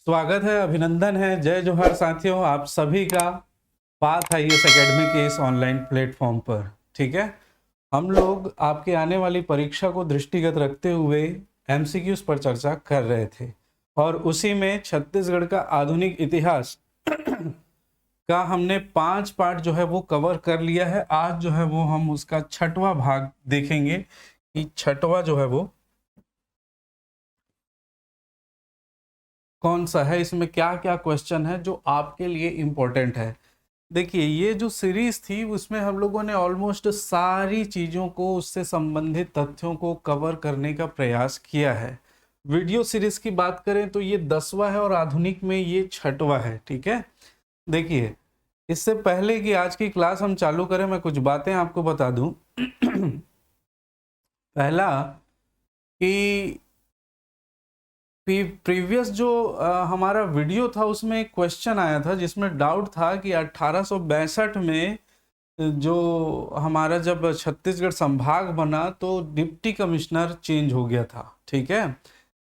स्वागत है, अभिनंदन है, जय जोहार साथियों, आप सभी का पाथ आईएएस एकेडमी के इस ऑनलाइन प्लेटफॉर्म पर। ठीक है, हम लोग आपके आने वाली परीक्षा को दृष्टिगत रखते हुए एमसीक्यूज पर चर्चा कर रहे थे और उसी में छत्तीसगढ़ का आधुनिक इतिहास का हमने 5 पार्ट जो है वो कवर कर लिया है। आज जो है वो हम उसका 6वां भाग देखेंगे कि 6वां जो है वो कौन सा है, इसमें क्या क्या क्वेश्चन है जो आपके लिए इम्पोर्टेंट है। देखिए, ये जो सीरीज थी उसमें हम लोगों ने ऑलमोस्ट सारी चीज़ों को, उससे संबंधित तथ्यों को कवर करने का प्रयास किया है। वीडियो सीरीज की बात करें तो ये 10वां है और आधुनिक में ये 6वां है। ठीक है, देखिए, इससे पहले कि आज की क्लास हम चालू करें, मैं कुछ बातें आपको बता दूं। पहला कि प्रीवियस जो हमारा वीडियो था उसमें एक क्वेश्चन आया था जिसमें डाउट था कि 1862 में जो हमारा जब छत्तीसगढ़ संभाग बना तो डिप्टी कमिश्नर चेंज हो गया था। ठीक है,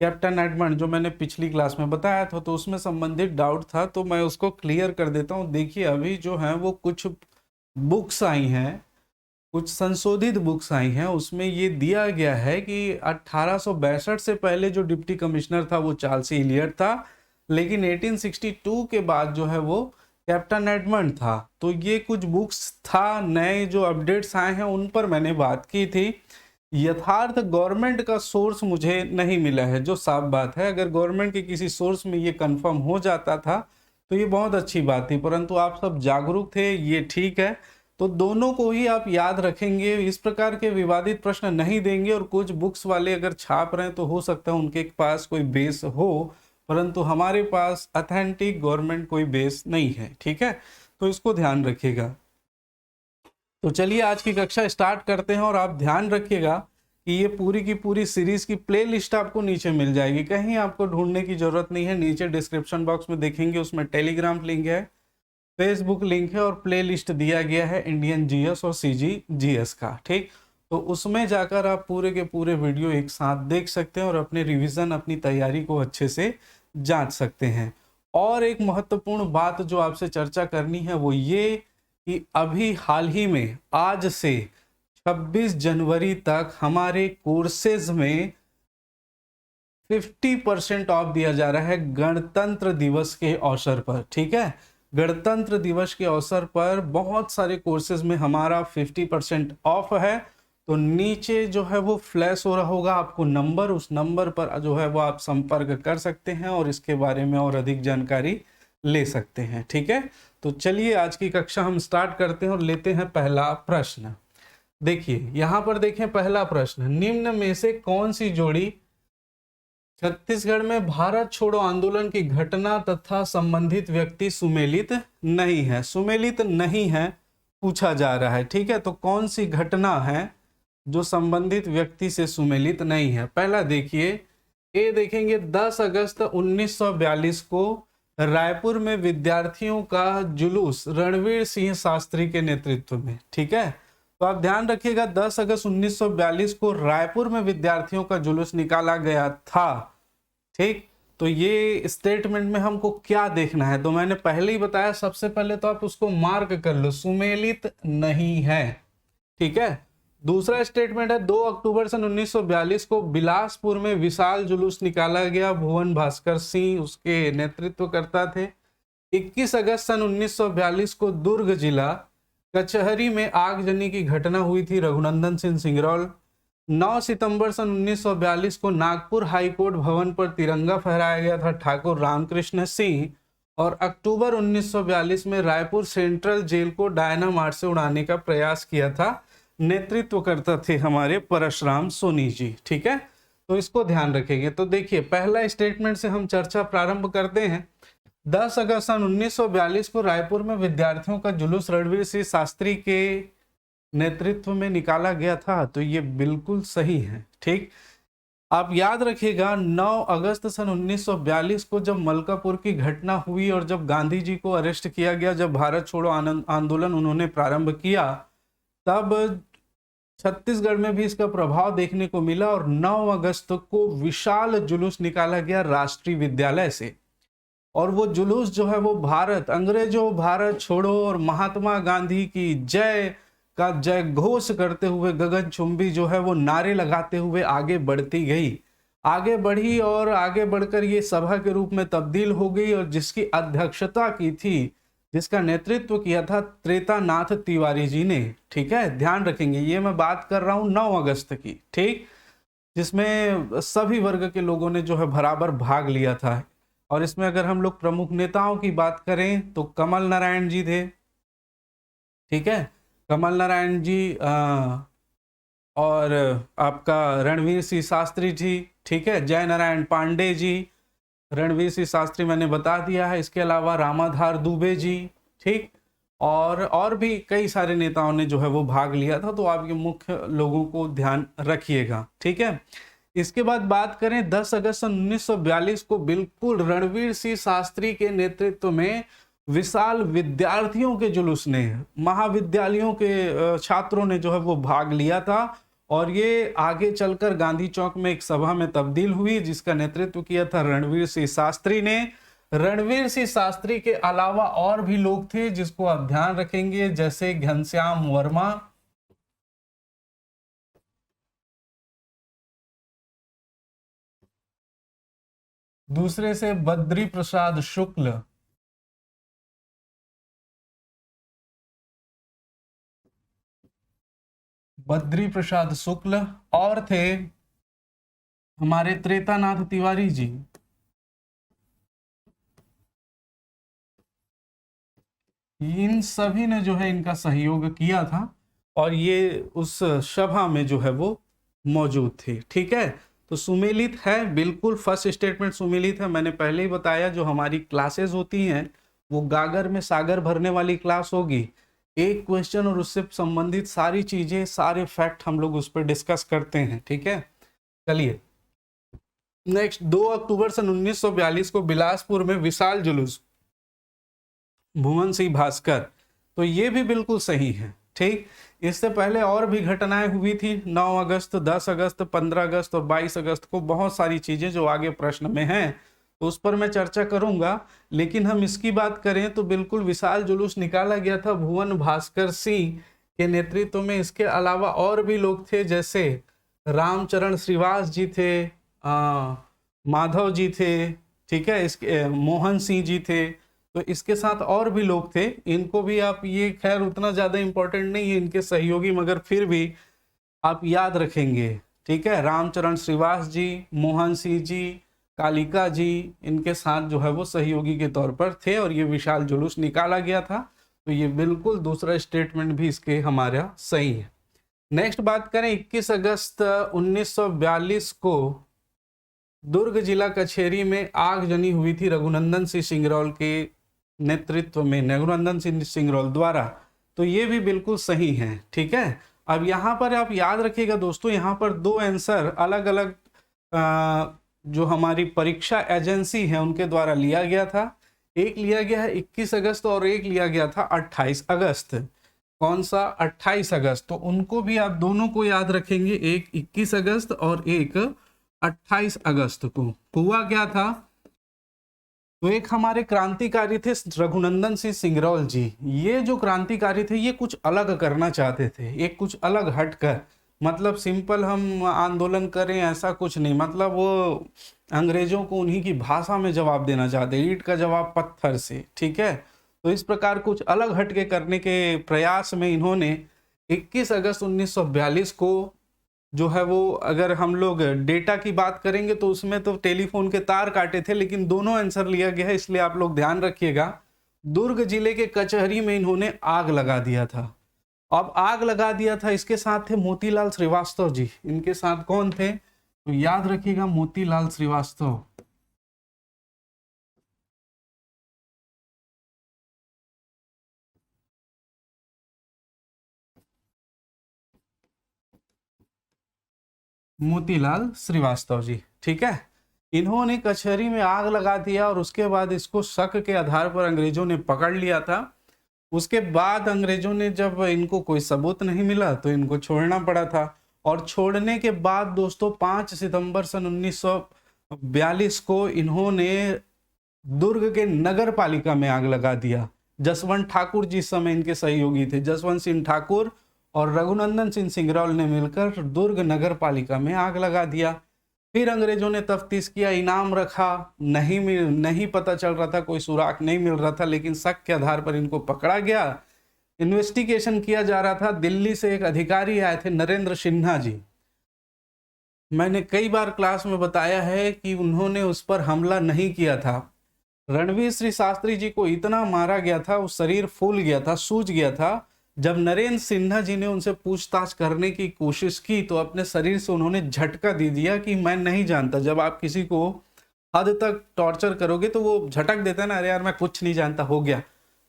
कैप्टन एडमंड, जो मैंने पिछली क्लास में बताया था, तो उसमें संबंधित डाउट था, तो मैं उसको क्लियर कर देता हूँ। देखिए, अभी जो है वो कुछ बुक्स आई हैं, कुछ संशोधित बुक्स आई हैं, उसमें ये दिया गया है कि 1862 से पहले जो डिप्टी कमिश्नर था वो चार्ल्स इलियट था, लेकिन 1862 के बाद जो है वो कैप्टन एडमंड था। तो ये कुछ बुक्स था, नए जो अपडेट्स आए हैं उन पर मैंने बात की थी। यथार्थ गवर्नमेंट का सोर्स मुझे नहीं मिला है, जो साफ बात है। अगर गवर्नमेंट के किसी सोर्स में ये कंफर्म हो जाता था तो ये बहुत अच्छी बात थी, परंतु आप सब जागरूक थे, ये ठीक है। तो दोनों को ही आप याद रखेंगे, इस प्रकार के विवादित प्रश्न नहीं देंगे। और कुछ बुक्स वाले अगर छाप रहे हैं तो हो सकता है उनके पास कोई बेस हो, परंतु हमारे पास अथेंटिक गवर्नमेंट कोई बेस नहीं है। ठीक है, तो इसको ध्यान रखिएगा। तो चलिए आज की कक्षा स्टार्ट करते हैं और आप ध्यान रखिएगा कि ये पूरी की पूरी सीरीज की प्लेलिस्ट आपको नीचे मिल जाएगी, कहीं आपको ढूंढने की जरूरत नहीं है। नीचे डिस्क्रिप्शन बॉक्स में देखेंगे, उसमें टेलीग्राम लिंक है, फेसबुक लिंक है और प्लेलिस्ट दिया गया है इंडियन जीएस और सीजी जीएस का। ठीक, तो उसमें जाकर आप पूरे के पूरे वीडियो एक साथ देख सकते हैं और अपने रिवीजन, अपनी तैयारी को अच्छे से जांच सकते हैं। और एक महत्वपूर्ण बात जो आपसे चर्चा करनी है वो ये कि अभी हाल ही में आज से 26 जनवरी तक हमारे कोर्सेज में 50% ऑफ दिया जा रहा है गणतंत्र दिवस के अवसर पर। ठीक है, गणतंत्र दिवस के अवसर पर बहुत सारे कोर्सेज में हमारा 50% ऑफ है। तो नीचे जो है वो फ्लैश हो रहा होगा आपको नंबर, उस नंबर पर जो है वो आप संपर्क कर सकते हैं और इसके बारे में और अधिक जानकारी ले सकते हैं। ठीक है, तो चलिए आज की कक्षा हम स्टार्ट करते हैं और लेते हैं पहला प्रश्न। देखिए यहां पर देखें, पहला प्रश्न, निम्न में से कौन सी जोड़ी छत्तीसगढ़ में भारत छोड़ो आंदोलन की घटना तथा संबंधित व्यक्ति सुमेलित नहीं है? सुमेलित नहीं है पूछा जा रहा है। ठीक है, तो कौन सी घटना है जो संबंधित व्यक्ति से सुमेलित नहीं है? पहला देखिए, ए देखेंगे 10 अगस्त 1942 को रायपुर में विद्यार्थियों का जुलूस रणवीर सिंह शास्त्री के नेतृत्व में। ठीक है, तो आप ध्यान रखिएगा 10 अगस्त 1942 को रायपुर में विद्यार्थियों का जुलूस निकाला गया था। ठीक, तो ये स्टेटमेंट में हमको क्या देखना है, तो मैंने पहले ही बताया, सबसे पहले तो आप उसको मार्क कर लो, सुमेलित नहीं है। ठीक है, दूसरा स्टेटमेंट है 2 अक्टूबर सन 1942 को बिलासपुर में विशाल जुलूस निकाला गया, भुवन भास्कर सिंह उसके नेतृत्व करता थे। 21 अगस्त सन 1942 को दुर्ग जिला कचहरी में आगजनी की घटना हुई थी, रघुनंदन सिंह सिंगरौल। 9 सितंबर सन 1942 को नागपुर हाईकोर्ट भवन पर तिरंगा फहराया गया था, ठाकुर रामकृष्ण सिंह। और अक्टूबर 1942 में रायपुर सेंट्रल जेल को डायनामाइट से उड़ाने का प्रयास किया था, नेतृत्व करता थे हमारे परशुराम सोनी जी। ठीक है, तो इसको ध्यान रखेंगे। तो देखिए पहला स्टेटमेंट से हम चर्चा प्रारंभ करते हैं। 10 अगस्त सन 1942 को रायपुर में विद्यार्थियों का जुलूस रणवीर सिंह शास्त्री के नेतृत्व में निकाला गया था, तो ये बिल्कुल सही है। ठीक, आप याद रखिएगा 9 अगस्त सन 1942 को जब मलकापुर की घटना हुई और जब गांधी जी को अरेस्ट किया गया, जब भारत छोड़ो आंदोलन उन्होंने प्रारंभ किया, तब छत्तीसगढ़ में भी इसका प्रभाव देखने को मिला और 9 अगस्त को विशाल जुलूस निकाला गया राष्ट्रीय विद्यालय से। और वो जुलूस जो है वो भारत, अंग्रेजों भारत छोड़ो और महात्मा गांधी की जय का जय घोष करते हुए गगनचुंबी जो है वो नारे लगाते हुए आगे बढ़ती गई, आगे बढ़ी और आगे बढ़कर ये सभा के रूप में तब्दील हो गई। और जिसकी अध्यक्षता की थी, जिसका नेतृत्व किया था त्रेतानाथ तिवारी जी ने। ठीक है, ध्यान रखेंगे, ये मैं बात कर रहा हूं 9 अगस्त की, ठीक, जिसमें सभी वर्ग के लोगों ने जो है बराबर भाग लिया था। और इसमें अगर हम लोग प्रमुख नेताओं की बात करें तो कमल नारायण जी थे, ठीक है, कमल नारायण जी और आपका रणवीर सिंह शास्त्री जी, ठीक है, जय नारायण पांडे जी, रणवीर सिंह शास्त्री मैंने बता दिया है, इसके अलावा रामाधार दुबे जी, ठीक, और भी कई सारे नेताओं ने जो है वो भाग लिया था। तो आप ये मुख्य लोगों को ध्यान रखिएगा, ठीक है। इसके बाद बात करें 10 अगस्त 1942 को बिल्कुल रणवीर सिंह शास्त्री के नेतृत्व में विशाल विद्यार्थियों के जुलूस ने, महाविद्यालयों के छात्रों ने जो है वो भाग लिया था और ये आगे चलकर गांधी चौक में एक सभा में तब्दील हुई, जिसका नेतृत्व किया था रणवीर सिंह शास्त्री ने। रणवीर सिंह शास्त्री के अलावा और भी लोग थे जिसको आप ध्यान रखेंगे, जैसे घनश्याम वर्मा, दूसरे से बद्री प्रसाद शुक्ल, बद्री प्रसाद शुक्ल, और थे हमारे त्रेतानाथ तिवारी जी। इन सभी ने जो है इनका सहयोग किया था और ये उस सभा में जो है वो मौजूद थे, ठीक है। तो सुमेलित है, बिल्कुल फर्स्ट स्टेटमेंट सुमेलित है। मैंने पहले ही बताया जो हमारी क्लासेस होती हैं वो गागर में सागर भरने वाली क्लास होगी। एक क्वेश्चन और उससे संबंधित सारी चीजें, सारे फैक्ट हम लोग उस पर डिस्कस करते हैं, ठीक है। चलिए नेक्स्ट, 2 अक्टूबर सन 1942 को बिलासपुर में विशाल जुलूस, भुवन सिंह भास्कर, तो ये भी बिल्कुल सही है, ठीक। इससे पहले और भी घटनाएं हुई थी, 9 अगस्त, 10 अगस्त, 15 अगस्त और 22 अगस्त को, बहुत सारी चीजें जो आगे प्रश्न में हैं तो उस पर मैं चर्चा करूंगा। लेकिन हम इसकी बात करें तो बिल्कुल विशाल जुलूस निकाला गया था भुवन भास्कर सिंह के नेतृत्व में। इसके अलावा और भी लोग थे, जैसे रामचरण श्रीवास जी थे, माधव जी थे, ठीक है, इसके मोहन सिंह जी थे। तो इसके साथ और भी लोग थे, इनको भी आप, ये खैर उतना ज़्यादा इंपॉर्टेंट नहीं है इनके सहयोगी, मगर फिर भी आप याद रखेंगे, ठीक है। रामचरण श्रीवास जी, मोहन सिंह जी, कालिका जी, इनके साथ जो है वो सहयोगी के तौर पर थे और ये विशाल जुलूस निकाला गया था। तो ये बिल्कुल दूसरा स्टेटमेंट भी इसके हमारा सही है। नेक्स्ट बात करें, 21 अगस्त 1942 को दुर्ग जिला कचहरी में आगजनी हुई थी रघुनंदन सिंह सिंगरौल के नेतृत्व में, रघुनंदन सिंह सिंगरौल द्वारा। तो ये भी बिल्कुल सही है, ठीक है। अब यहाँ पर आप याद रखिएगा दोस्तों, यहाँ पर 2 आंसर अलग अलग जो हमारी परीक्षा एजेंसी है उनके द्वारा लिया गया था। एक लिया गया है 21 अगस्त और एक लिया गया था 28 अगस्त। कौन सा? 28 अगस्त। तो उनको भी आप दोनों को याद रखेंगे, एक 21 अगस्त और एक 28 अगस्त को। हुआ क्या था, तो एक हमारे क्रांतिकारी थे रघुनंदन सिंह सिंगरौल जी। ये जो क्रांतिकारी थे ये कुछ अलग करना चाहते थे, एक कुछ अलग हटकर, मतलब सिंपल हम आंदोलन करें ऐसा कुछ नहीं, मतलब वो अंग्रेजों को उन्हीं की भाषा में जवाब देना चाहते, ईंट का जवाब पत्थर से, ठीक है। तो इस प्रकार कुछ अलग हटके करने के प्रयास में इन्होंने 21 अगस्त 1942 को जो है वो, अगर हम लोग डेटा की बात करेंगे तो उसमें तो टेलीफोन के तार काटे थे, लेकिन दोनों आंसर लिया गया है, इसलिए आप लोग ध्यान रखिएगा। दुर्ग जिले के कचहरी में इन्होंने आग लगा दिया था। अब आग लगा दिया था, इसके साथ थे मोतीलाल श्रीवास्तव जी। इनके साथ कौन थे, तो याद रखिएगा मोतीलाल श्रीवास्तव। मोतीलाल श्रीवास्तव जी, ठीक है। इन्होंने कचहरी में आग लगा दिया और उसके बाद इसको शक के आधार पर अंग्रेजों ने पकड़ लिया था। उसके बाद अंग्रेजों ने, जब इनको कोई सबूत नहीं मिला तो इनको छोड़ना पड़ा था। और छोड़ने के बाद दोस्तों 5 सितंबर सन 1942 को इन्होंने दुर्ग के नगर पालिका में आग लगा दिया। जसवंत ठाकुर जिस समय इनके सहयोगी थे, जसवंत सिंह ठाकुर और रघुनंदन सिंह सिंगरौल ने मिलकर दुर्ग नगर पालिका में आग लगा दिया। फिर अंग्रेजों ने तफ्तीश किया, इनाम रखा, नहीं पता चल रहा था, कोई सुराग नहीं मिल रहा था, लेकिन शक के आधार पर इनको पकड़ा गया। इन्वेस्टिगेशन किया जा रहा था। दिल्ली से एक अधिकारी आए थे, नरेंद्र सिन्हा जी। मैंने कई बार क्लास में बताया है कि उन्होंने उस पर हमला नहीं किया था। रणवीर श्री शास्त्री जी को इतना मारा गया था, वो शरीर फूल गया था, सूज गया था। जब नरेंद्र सिन्हा जी ने उनसे पूछताछ करने की कोशिश की तो अपने शरीर से उन्होंने झटका दे दिया कि मैं नहीं जानता। जब आप किसी को हद तक टॉर्चर करोगे तो वो झटक देता है ना, अरे यार मैं कुछ नहीं जानता, हो गया,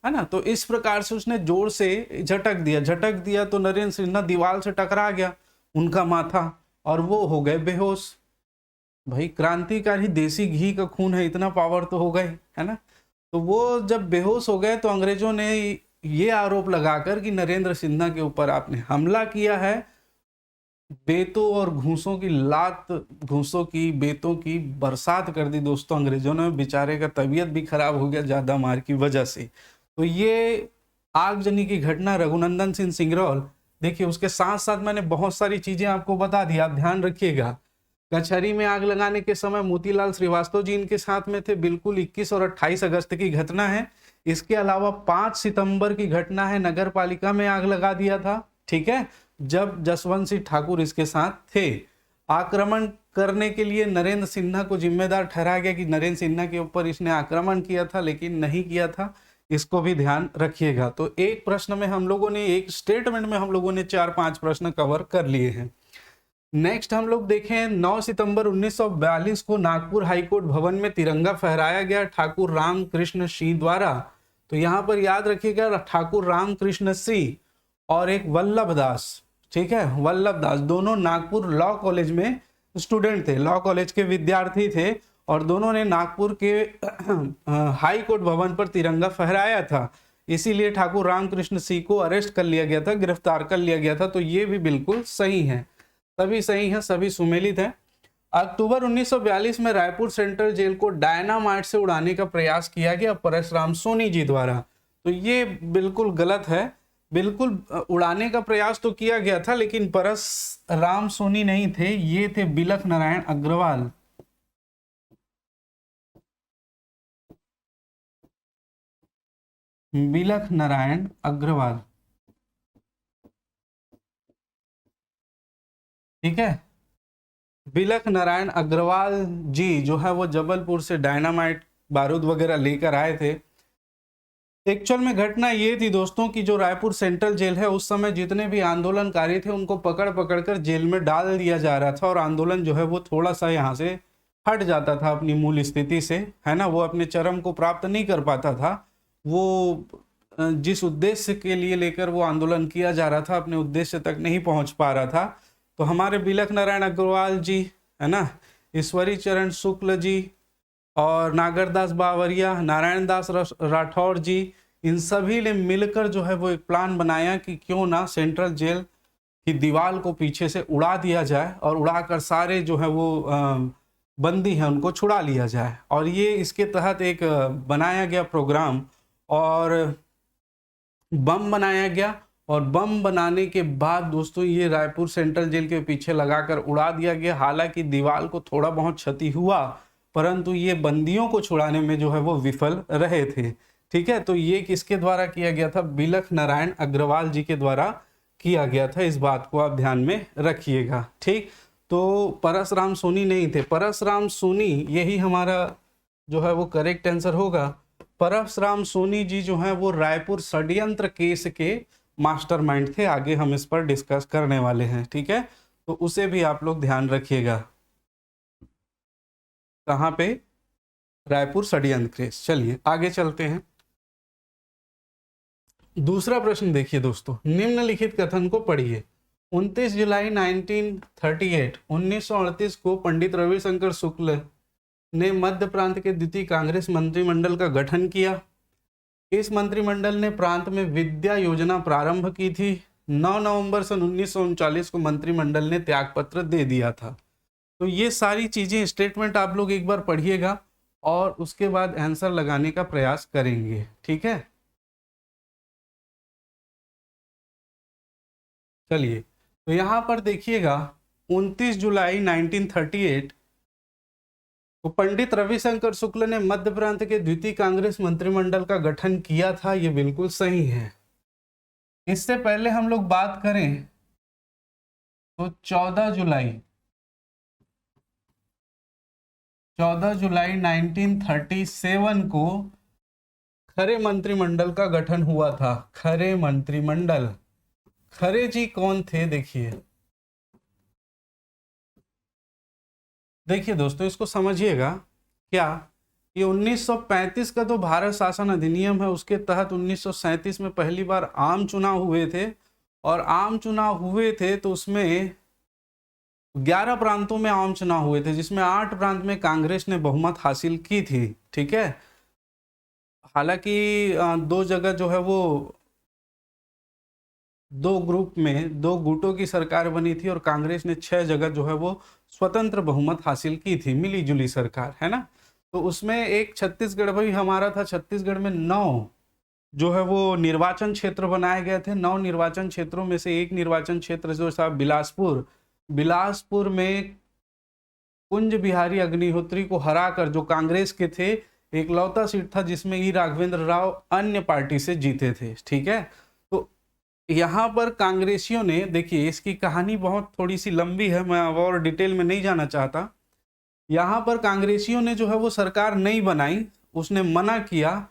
है ना। तो इस प्रकार से उसने जोर से झटक दिया तो नरेंद्र सिन्हा दीवार से टकरा गया उनका माथा, और वो हो गए बेहोश। भाई क्रांतिकारी देसी घी का खून है, इतना पावर तो हो गए, है ना। तो वो जब बेहोश हो गए तो अंग्रेजों ने ये आरोप लगाकर कि नरेंद्र सिन्हा के ऊपर आपने हमला किया है, बेतों और घूसों की लात, घूसों की बेतों की बरसात कर दी दोस्तों अंग्रेजों ने। बेचारे का तबीयत भी खराब हो गया ज्यादा मार की वजह से। तो ये आगजनी की घटना रघुनंदन सिंह सिंगरौल। देखिए उसके साथ साथ मैंने बहुत सारी चीजें आपको बता दी, आप ध्यान रखिएगा। कचहरी में आग लगाने के समय मोतीलाल श्रीवास्तव जी इनके साथ में थे, बिल्कुल 21 और 28 अगस्त की घटना है। इसके अलावा 5 सितंबर की घटना है, नगर पालिका में आग लगा दिया था, ठीक है, जब जसवंत सिंह ठाकुर इसके साथ थे। आक्रमण करने के लिए नरेंद्र सिन्हा को जिम्मेदार ठहराया गया कि नरेंद्र सिन्हा के ऊपर इसने आक्रमण किया था, लेकिन नहीं किया था, इसको भी ध्यान रखिएगा। तो एक प्रश्न में हम लोगों ने, एक स्टेटमेंट में हम लोगों ने 4-5 प्रश्न कवर कर लिए हैं। नेक्स्ट हम लोग देखें, 9 सितंबर 1942 को नागपुर हाईकोर्ट भवन में तिरंगा फहराया गया ठाकुर रामकृष्ण सिंह द्वारा। तो यहां पर याद रखिएगा ठाकुर रामकृष्ण सिंह और एक वल्लभ दास, ठीक है, वल्लभ दास, दोनों नागपुर लॉ कॉलेज में स्टूडेंट थे, लॉ कॉलेज के विद्यार्थी थे, और दोनों ने नागपुर के हाई कोर्ट भवन पर तिरंगा फहराया था। इसीलिए ठाकुर रामकृष्ण सिंह को अरेस्ट कर लिया गया था, गिरफ्तार कर लिया गया था। तो ये भी बिल्कुल सही है, सभी सही है, सभी सुमेलित है। अक्टूबर 1942 में रायपुर सेंट्रल जेल को डायनामाइट से उड़ाने का प्रयास किया गया परसराम सोनी जी द्वारा। तो ये बिल्कुल गलत है, बिल्कुल उड़ाने का प्रयास तो किया गया था, लेकिन परसराम सोनी नहीं थे, ये थे बिलख नारायण अग्रवाल। बिलख नारायण अग्रवाल, ठीक है। बिलख नारायण अग्रवाल जी जो है वो जबलपुर से डायनामाइट बारूद वगैरह लेकर आए थे। एक्चुअल में घटना ये थी दोस्तों कि जो रायपुर सेंट्रल जेल है, उस समय जितने भी आंदोलनकारी थे उनको पकड़ पकड़ कर जेल में डाल दिया जा रहा था, और आंदोलन जो है वो थोड़ा सा यहाँ से हट जाता था अपनी मूल स्थिति से, है ना, वो अपने चरम को प्राप्त नहीं कर पाता था। वो जिस उद्देश्य के लिए लेकर वो आंदोलन किया जा रहा था, अपने उद्देश्य तक नहीं पहुंच पा रहा था। तो हमारे बिलख नारायण अग्रवाल जी, है ना, ईश्वरी चरण शुक्ल जी और नागरदास बावरिया, नारायण दास राठौर जी, इन सभी ने मिलकर जो है वो एक प्लान बनाया कि क्यों ना सेंट्रल जेल की दीवार को पीछे से उड़ा दिया जाए, और उड़ाकर सारे जो है वो बंदी हैं उनको छुड़ा लिया जाए। और ये इसके तहत एक बनाया गया प्रोग्राम, और बम बनाया गया, और बम बनाने के बाद दोस्तों ये रायपुर सेंट्रल जेल के पीछे लगाकर उड़ा दिया गया। हालांकि दीवार को थोड़ा बहुत क्षति हुआ, परंतु ये बंदियों को छुड़ाने में जो है वो विफल रहे थे, ठीक है। तो ये किसके द्वारा किया गया था? बिलख नारायण अग्रवाल जी के द्वारा किया गया था, इस बात को आप ध्यान में रखिएगा, ठीक। तो परसराम सोनी नहीं थे, परसराम सोनी यही हमारा जो है वो करेक्ट आंसर होगा। परसराम सोनी जी जो है वो रायपुर षड्यंत्र केस के मास्टरमाइंड थे, आगे हम इस पर डिस्कस करने वाले हैं, ठीक है। तो उसे भी आप लोग ध्यान रखिएगा, कहाँ पे? रायपुर षड्यंत्र केस। चलिए आगे चलते हैं। दूसरा प्रश्न देखिए दोस्तों, निम्नलिखित कथन को पढ़िए। 29 जुलाई 1938 को पंडित रविशंकर शुक्ल ने मध्य प्रांत के द्वितीय कांग्रेस मंत्रिमंडल का गठन किया। इस मंत्रिमंडल ने प्रांत में विद्या योजना प्रारंभ की थी। 9 नवंबर सन 1939 को मंत्रिमंडल ने त्यागपत्र दे दिया था। तो ये सारी चीजें स्टेटमेंट आप लोग एक बार पढ़िएगा, और उसके बाद आंसर लगाने का प्रयास करेंगे, ठीक है। चलिए, तो यहाँ पर देखिएगा 29 जुलाई 1938 को पंडित रविशंकर शुक्ल ने मध्य प्रांत के द्वितीय कांग्रेस मंत्रिमंडल का गठन किया था, ये बिल्कुल सही है। इससे पहले हम लोग बात करें तो 14 जुलाई 1937 को खरे मंत्रिमंडल का गठन हुआ था। खरे मंत्रिमंडल, खरे जी कौन थे? देखिए दोस्तों, इसको समझिएगा। क्या ये 1935 का तो भारत शासन अधिनियम है, उसके तहत 1937 में पहली बार आम चुनाव हुए थे, और आम चुनाव हुए थे तो उसमें 11 प्रांतों में आम चुनाव हुए थे, जिसमें 8 प्रांत में कांग्रेस ने बहुमत हासिल की थी, ठीक है। हालांकि दो जगह जो है वो दो ग्रुप में, दो गुटों की सरकार बनी थी, और कांग्रेस ने 6 जगह जो है वो स्वतंत्र बहुमत हासिल की थी, मिली जुली सरकार, है ना। तो उसमें एक छत्तीसगढ़ भी हमारा था। छत्तीसगढ़ में 9 जो है वो निर्वाचन क्षेत्र बनाए गए थे। 9 निर्वाचन क्षेत्रों में से एक निर्वाचन क्षेत्र जो था बिलासपुर, बिलासपुर में कुंज बिहारी अग्निहोत्री को हराकर, जो कांग्रेस के थे, एकलौता सीट था जिसमें ई राघवेंद्र राव अन्य पार्टी से जीते थे, ठीक है। तो यहाँ पर कांग्रेसियों ने, देखिए इसकी कहानी बहुत थोड़ी सी लंबी है, मैं अब और डिटेल में नहीं जाना चाहता। यहाँ पर कांग्रेसियों ने जो है वो सरकार नहीं बनाई। उसने मना किया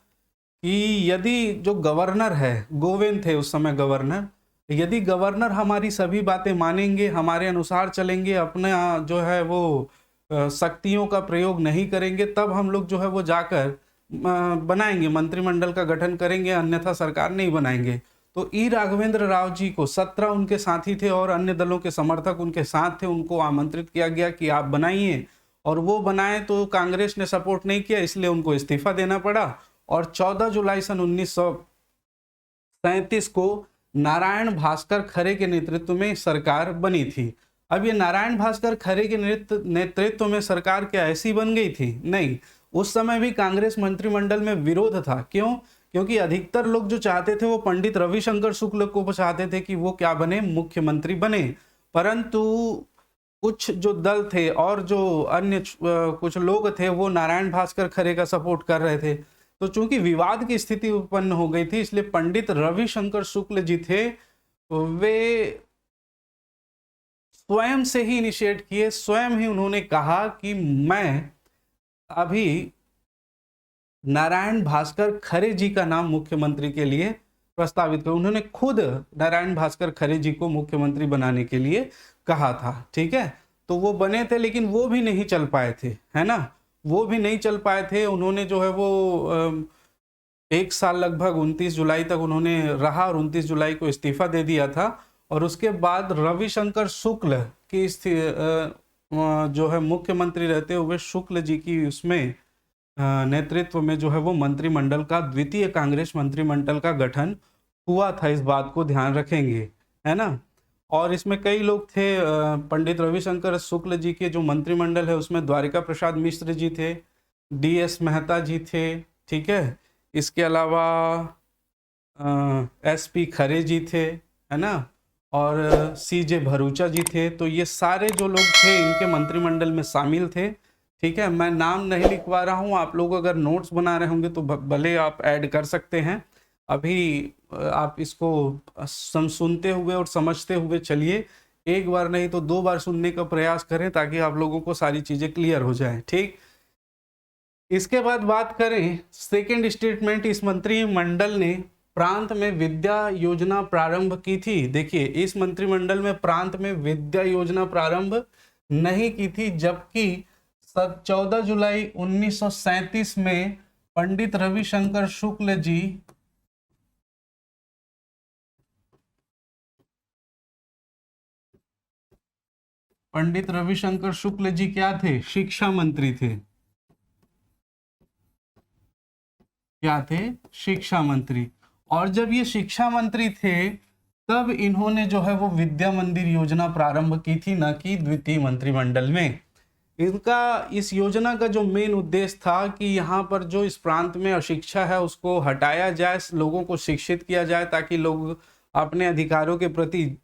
कि यदि जो गवर्नर है, गोविंद थे उस समय गवर्नर, यदि गवर्नर हमारी सभी बातें मानेंगे, हमारे अनुसार चलेंगे, अपना जो है वो शक्तियों का प्रयोग नहीं करेंगे, तब हम लोग जो है वो जाकर बनाएंगे, मंत्रिमंडल का गठन करेंगे, अन्यथा सरकार नहीं बनाएंगे। तो ई राघवेंद्र राव जी को, 17 उनके साथी थे और अन्य दलों के समर्थक उनके साथ थे, उनको आमंत्रित किया गया कि आप बनाइए, और वो बनाए तो कांग्रेस ने सपोर्ट नहीं किया, इसलिए उनको इस्तीफा देना पड़ा। और 14 जुलाई सन 1937 को नारायण भास्कर खरे के नेतृत्व में सरकार बनी थी। अब ये नारायण भास्कर खरे के नेतृत्व में सरकार क्या ऐसी बन गई थी? नहीं, उस समय भी कांग्रेस मंत्रिमंडल में विरोध था। क्यों? क्योंकि अधिकतर लोग जो चाहते थे वो पंडित रविशंकर शुक्ल को चाहते थे कि वो क्या बने, मुख्यमंत्री बने। परंतु कुछ जो दल थे और जो अन्य कुछ लोग थे वो नारायण भास्कर खरे का सपोर्ट कर रहे थे। तो चूंकि विवाद की स्थिति उत्पन्न हो गई थी, इसलिए पंडित रविशंकर शुक्ल जी थे, वे स्वयं से ही इनिशिएट किए, स्वयं ही उन्होंने कहा कि मैं अभी नारायण भास्कर खरे जी का नाम मुख्यमंत्री के लिए प्रस्तावित कर। उन्होंने खुद नारायण भास्कर खरे जी को मुख्यमंत्री बनाने के लिए कहा था, ठीक है। तो वो बने थे, लेकिन वो भी नहीं चल पाए थे, है ना, वो भी नहीं चल पाए थे। उन्होंने जो है वो 1 साल लगभग 29 जुलाई तक उन्होंने रहा, और 29 जुलाई को इस्तीफा दे दिया था। और उसके बाद रविशंकर शुक्ल की जो है मुख्यमंत्री रहते हुए शुक्ल जी की उसमें नेतृत्व में जो है वो मंत्रिमंडल का, द्वितीय कांग्रेस मंत्रिमंडल का गठन हुआ था। इस बात को ध्यान रखेंगे, है ना। और इसमें कई लोग थे। पंडित रविशंकर शुक्ल जी के जो मंत्रिमंडल है उसमें द्वारिका प्रसाद मिश्र जी थे, DS मेहता जी थे, ठीक है। इसके अलावा SP खरे जी थे, है ना, और CJ भरूचा जी थे। तो ये सारे जो लोग थे इनके मंत्रिमंडल में शामिल थे, ठीक है। मैं नाम नहीं लिखवा रहा हूँ, आप लोग अगर नोट्स बना रहे होंगे तो भले आप ऐड कर सकते हैं। अभी आप इसको सुनते हुए और समझते हुए चलिए, एक बार नहीं तो 2 बार सुनने का प्रयास करें, ताकि आप लोगों को सारी चीजें क्लियर हो जाएं, ठीक। इसके बाद बात करें सेकेंड स्टेटमेंट, इस मंत्रिमंडल ने प्रांत में विद्या योजना प्रारंभ की थी। देखिए, इस मंत्रिमंडल में प्रांत में विद्या योजना प्रारंभ नहीं की थी, जबकि 14 जुलाई 1937 में पंडित रविशंकर शुक्ल जी क्या थे? शिक्षा मंत्री थे। क्या थे? शिक्षा मंत्री। और जब ये शिक्षा मंत्री थे तब इन्होंने जो है वो विद्या मंदिर योजना प्रारंभ की थी, न कि द्वितीय मंत्रिमंडल में। इनका इस योजना का जो मेन उद्देश्य था कि यहाँ पर जो इस प्रांत में अशिक्षा है उसको हटाया जाए, लोगों को शिक्षित किया जाए ताकि लोग अपने अधिकारों के प्रति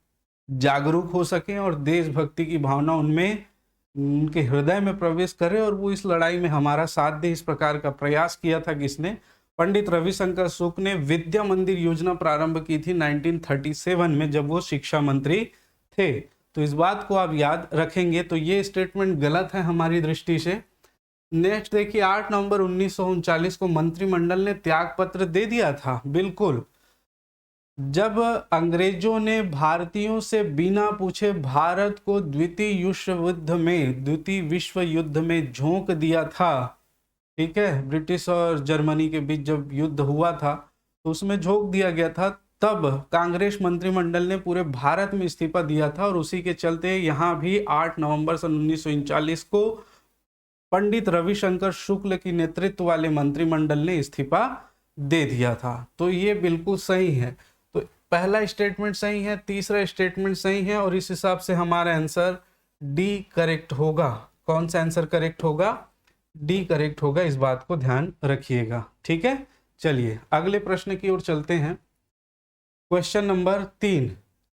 जागरूक हो सकें और देशभक्ति की भावना उनमें उनके हृदय में प्रवेश करे और वो इस लड़ाई में हमारा साथ दे। इस प्रकार का प्रयास किया था किसने? पंडित रविशंकर शुक्ल ने विद्या मंदिर योजना प्रारंभ की थी 1937 में, जब वो शिक्षा मंत्री थे। तो इस बात को आप याद रखेंगे। तो ये स्टेटमेंट गलत है हमारी दृष्टि से। नेक्स्ट देखिए, 8 नवंबर 1939 को मंत्रिमंडल ने त्याग पत्र दे दिया था। बिल्कुल, जब अंग्रेजों ने भारतीयों से बिना पूछे भारत को द्वितीय विश्व युद्ध में झोंक दिया था, ठीक है, ब्रिटिश और जर्मनी के बीच जब युद्ध हुआ था तो उसमें झोंक दिया गया था, तब कांग्रेस मंत्रिमंडल ने पूरे भारत में इस्तीफा दिया था और उसी के चलते यहाँ भी 8 नवंबर सन 1939 को पंडित रविशंकर शुक्ल की नेतृत्व वाले मंत्रिमंडल ने इस्तीफा दे दिया था। तो ये बिल्कुल सही है। तो पहला स्टेटमेंट सही है, तीसरा स्टेटमेंट सही है और इस हिसाब से हमारा आंसर डी करेक्ट होगा। कौन सा आंसर करेक्ट होगा? डी करेक्ट होगा, इस बात को ध्यान रखिएगा। ठीक है, चलिए अगले प्रश्न की ओर चलते हैं। क्वेश्चन नंबर 3,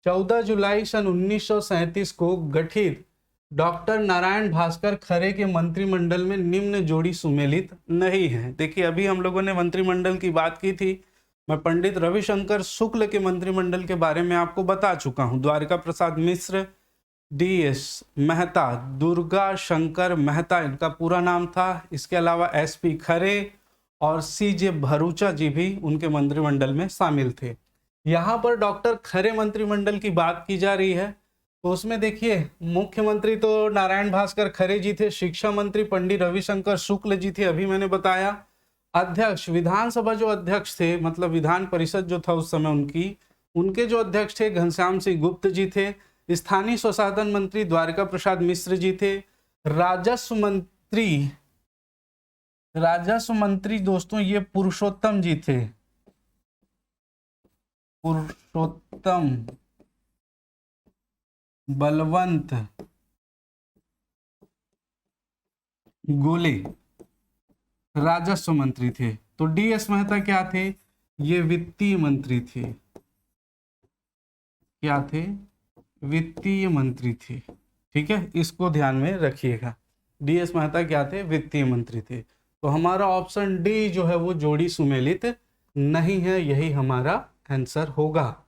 14 जुलाई सन 1937 को गठित डॉक्टर नारायण भास्कर खरे के मंत्रिमंडल में निम्न जोड़ी सुमेलित नहीं है। देखिए, अभी हम लोगों ने मंत्रिमंडल की बात की थी। मैं पंडित रविशंकर शुक्ल के मंत्रिमंडल के बारे में आपको बता चुका हूं। द्वारिका प्रसाद मिश्र, DS मेहता, दुर्गा शंकर मेहता इनका पूरा नाम था। इसके अलावा SP खरे और CJ भरूचा जी भी उनके मंत्रिमंडल में शामिल थे। यहाँ पर डॉक्टर खरे मंत्रिमंडल की बात की जा रही है, तो उसमें देखिए मुख्यमंत्री तो नारायण भास्कर खरे जी थे, शिक्षा मंत्री पंडित रविशंकर शुक्ल जी थे, अभी मैंने बताया। अध्यक्ष, विधानसभा जो अध्यक्ष थे, मतलब विधान परिषद जो था उस समय उनके जो अध्यक्ष थे घनश्याम सिंह गुप्त जी थे। स्थानीय स्वशासन मंत्री द्वारिका प्रसाद मिश्र जी थे। राजस्व मंत्री दोस्तों ये पुरुषोत्तम जी थे, पुरुषोत्तम बलवंत गोले राजस्व मंत्री थे। तो DS मेहता क्या थे? ये वित्तीय मंत्री थे। क्या थे? वित्तीय मंत्री थे। ठीक है, इसको ध्यान में रखिएगा। DS मेहता क्या थे? वित्तीय मंत्री थे। तो हमारा ऑप्शन डी जो है वो जोड़ी सुमेलित नहीं है, यही हमारा आंसर होगा।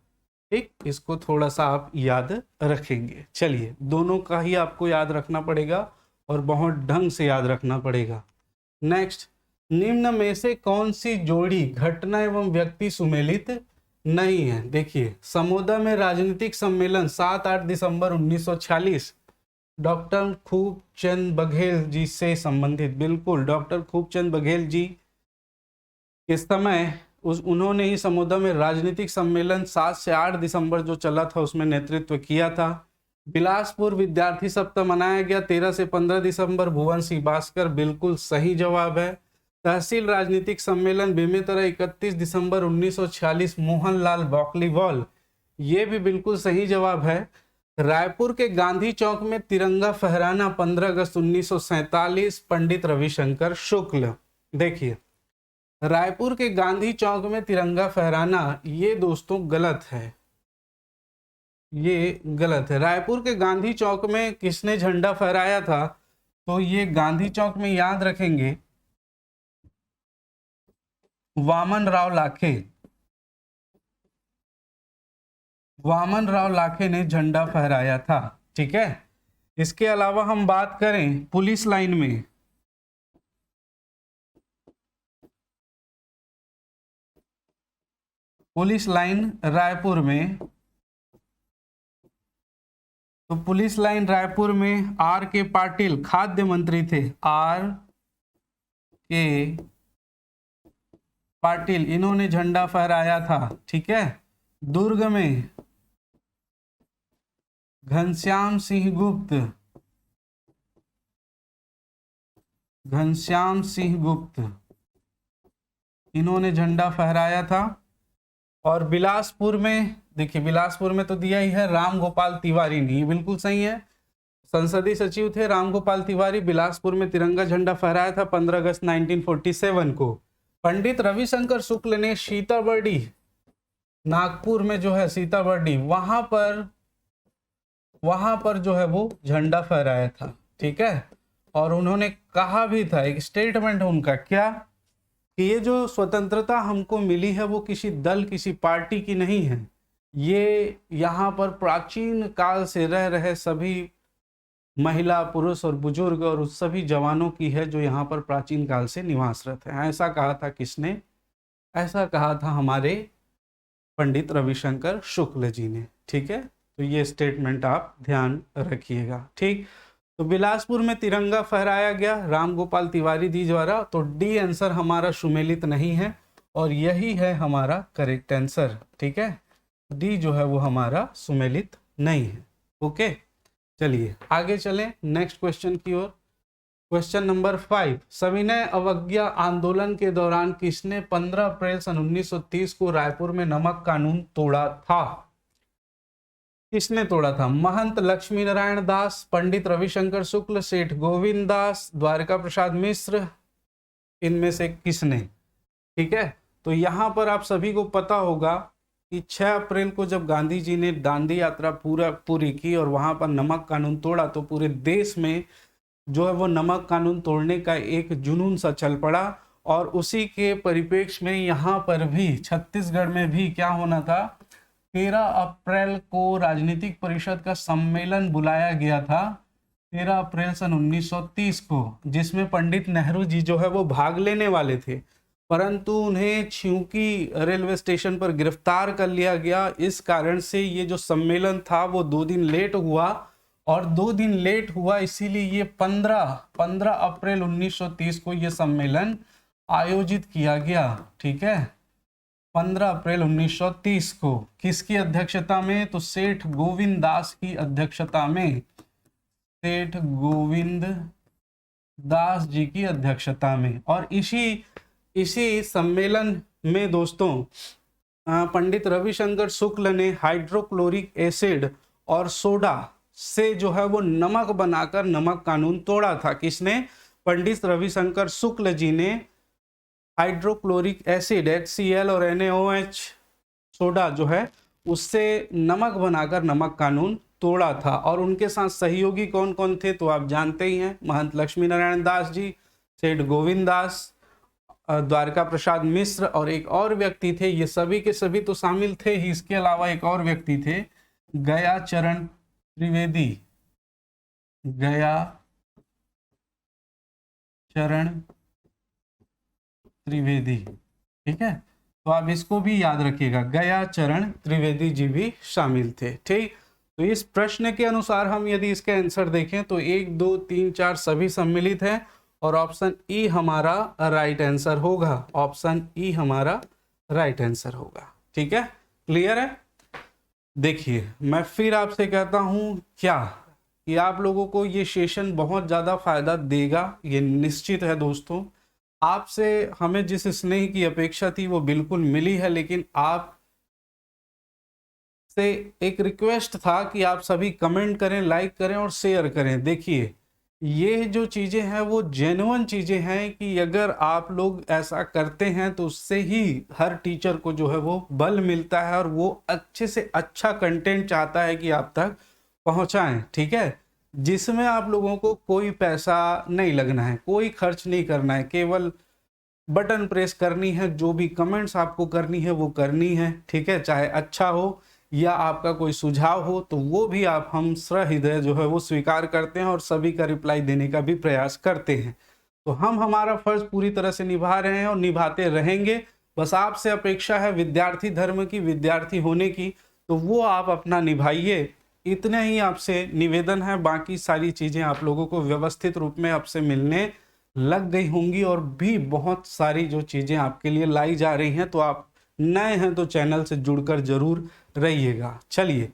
ठीक, इसको थोड़ा सा आप याद रखेंगे। चलिए, दोनों का ही आपको याद रखना पड़ेगा और बहुत ढंग से याद रखना पड़ेगा। नेक्स्ट, निम्न में से कौन सी जोड़ी घटना एवं व्यक्ति सुमेलित नहीं है? देखिए, समोदा में राजनीतिक सम्मेलन 7-8 दिसंबर 1946 डॉक्टर खूबचंद बघेल जी से संबंधित। बिल्कुल, डॉक्टर खूबचंद बघेल जी के समय उन्होंने ही समोदा में राजनीतिक सम्मेलन 7 से 8 दिसंबर जो चला था उसमें नेतृत्व किया था। बिलासपुर विद्यार्थी सप्ताह मनाया गया 13 से 15 दिसंबर, भुवन सिंह भास्कर बिल्कुल सही जवाब है। तहसील राजनीतिक सम्मेलन बेमेतरा 31 दिसंबर 1946, मोहनलाल बौकलीवाल, ये भी बिल्कुल सही जवाब है। रायपुर के गांधी चौक में तिरंगा फहराना 15 अगस्त 1947, पंडित रविशंकर शुक्ल। देखिए, रायपुर के गांधी चौक में तिरंगा फहराना ये दोस्तों गलत है, ये गलत है। रायपुर के गांधी चौक में किसने झंडा फहराया था? तो ये गांधी चौक में याद रखेंगे वामन राव लाखे, वामन राव लाखे ने झंडा फहराया था। ठीक है, इसके अलावा हम बात करें पुलिस लाइन में, पुलिस लाइन रायपुर में, तो पुलिस लाइन रायपुर में R.K. पाटिल खाद्य मंत्री थे। R.K. पाटिल, इन्होंने झंडा फहराया था। ठीक है, दुर्ग में घनश्याम सिंह गुप्त, घनश्याम सिंह गुप्त इन्होंने झंडा फहराया था। और बिलासपुर में, देखिए बिलासपुर में तो दिया ही है राम गोपाल तिवारी ने, बिल्कुल सही है। संसदीय सचिव थे रामगोपाल तिवारी, बिलासपुर में तिरंगा झंडा फहराया था 15 अगस्त 1947 को। पंडित रविशंकर शुक्ल ने सीताबर्डी, नागपुर में जो है सीताबर्डी, वहां पर जो है वो झंडा फहराया था, ठीक है। और उन्होंने कहा भी था, एक स्टेटमेंट है उनका, क्या कि ये जो स्वतंत्रता हमको मिली है वो किसी दल, किसी पार्टी की नहीं है, ये यहाँ पर प्राचीन काल से रह रहे सभी महिला, पुरुष और बुजुर्ग और उस सभी जवानों की है जो यहाँ पर प्राचीन काल से निवासरत है। ऐसा कहा था किसने? ऐसा कहा था हमारे पंडित रविशंकर शुक्ल जी ने, ठीक है। तो ये स्टेटमेंट आप ध्यान रखिएगा, ठीक। तो बिलासपुर में तिरंगा फहराया गया रामगोपाल तिवारी जी द्वारा। तो डी आंसर हमारा सुमेलित नहीं है और यही है हमारा करेक्ट आंसर, ठीक है। डी जो है वो हमारा सुमेलित नहीं है। ओके, चलिए आगे चलें नेक्स्ट क्वेश्चन की ओर। क्वेश्चन नंबर 5, सविनय अवज्ञा आंदोलन के दौरान किसने 15 अप्रैल सन 1930 को रायपुर में नमक कानून तोड़ा था? किसने तोड़ा था? महंत लक्ष्मी नारायण दास, पंडित रविशंकर शुक्ल, सेठ गोविंद दास, द्वारका प्रसाद मिश्र, इनमें से किसने? ठीक है, तो यहां पर आप सभी को पता होगा कि 6 अप्रैल को जब गांधी जी ने दांडी यात्रा पूरी की और वहां पर नमक कानून तोड़ा, तो पूरे देश में जो है वो नमक कानून तोड़ने का एक जुनून सा चल पड़ा। और उसी के परिप्रेक्ष्य में यहाँ पर भी छत्तीसगढ़ में भी क्या होना था, 13 अप्रैल को राजनीतिक परिषद का सम्मेलन बुलाया गया था, 13 अप्रैल सन 1930 को, जिसमें पंडित नेहरू जी जो है वो भाग लेने वाले थे, परंतु उन्हें छिंकी रेलवे स्टेशन पर गिरफ्तार कर लिया गया। इस कारण से ये जो सम्मेलन था वो 2 दिन लेट हुआ, और 2 दिन लेट हुआ इसीलिए ये 15 अप्रैल 1930 को ये सम्मेलन आयोजित किया गया, ठीक है। 15 अप्रैल 1930 को किसकी अध्यक्षता में? तो सेठ गोविंद दास की अध्यक्षता में, सेठ गोविंद दास जी की अध्यक्षता में। और इसी सम्मेलन में दोस्तों पंडित रविशंकर शुक्ल ने हाइड्रोक्लोरिक एसिड और सोडा से जो है वो नमक बनाकर नमक कानून तोड़ा था। किसने? पंडित रविशंकर शुक्ल जी ने हाइड्रोक्लोरिक एसिड HCl और NaOH सोडा जो है उससे नमक बनाकर नमक कानून तोड़ा था। और उनके साथ सहयोगी कौन कौन थे तो आप जानते ही हैं, महंत लक्ष्मी नारायण दास जी, सेठ गोविंद दास, द्वारका प्रसाद मिश्र और एक और व्यक्ति थे। ये सभी के सभी तो शामिल थे ही, इसके अलावा एक और व्यक्ति थे, गया चरण त्रिवेदी, गया चरण त्रिवेदी, ठीक है। तो आप इसको भी याद रखिएगा, गया चरण त्रिवेदी जी भी शामिल थे, ठीक। तो इस प्रश्न के अनुसार हम यदि इसके आंसर देखें तो 1 2 3 4 सभी सम्मिलित हैं और ऑप्शन ई हमारा राइट आंसर होगा, ऑप्शन ई हमारा राइट आंसर होगा, ठीक है। क्लियर है? देखिए मैं फिर आपसे कहता हूं क्या कि आप लोगों को ये सेशन बहुत ज़्यादा फायदा देगा, ये निश्चित है दोस्तों। आपसे हमें जिस स्नेह की अपेक्षा थी वो बिल्कुल मिली है, लेकिन आप से एक रिक्वेस्ट था कि आप सभी कमेंट करें, लाइक करें और शेयर करें। देखिए ये जो चीज़ें हैं वो जेन्युइन चीज़ें हैं कि अगर आप लोग ऐसा करते हैं तो उससे ही हर टीचर को जो है वो बल मिलता है और वो अच्छे से अच्छा कंटेंट चाहता है कि आप तक पहुंचाएं, ठीक है, जिसमें आप लोगों को कोई पैसा नहीं लगना है, कोई खर्च नहीं करना है, केवल बटन प्रेस करनी है, जो भी कमेंट्स आपको करनी है वो करनी है, ठीक है। चाहे अच्छा हो या आपका कोई सुझाव हो तो वो भी आप हम सहृदय जो है वो स्वीकार करते हैं और सभी का रिप्लाई देने का भी प्रयास करते हैं। तो हम हमारा फर्ज पूरी तरह से निभा रहे हैं और निभाते रहेंगे। बस आपसे अपेक्षा है विद्यार्थी धर्म की, विद्यार्थी होने की, तो वो आप अपना निभाइए, इतने ही आपसे निवेदन है। बाकी सारी चीज़ें आप लोगों को व्यवस्थित रूप में आपसे मिलने लग गई होंगी और भी बहुत सारी जो चीज़ें आपके लिए लाई जा रही हैं। तो आप नए हैं तो चैनल से जुड़कर जरूर रहिएगा। चलिए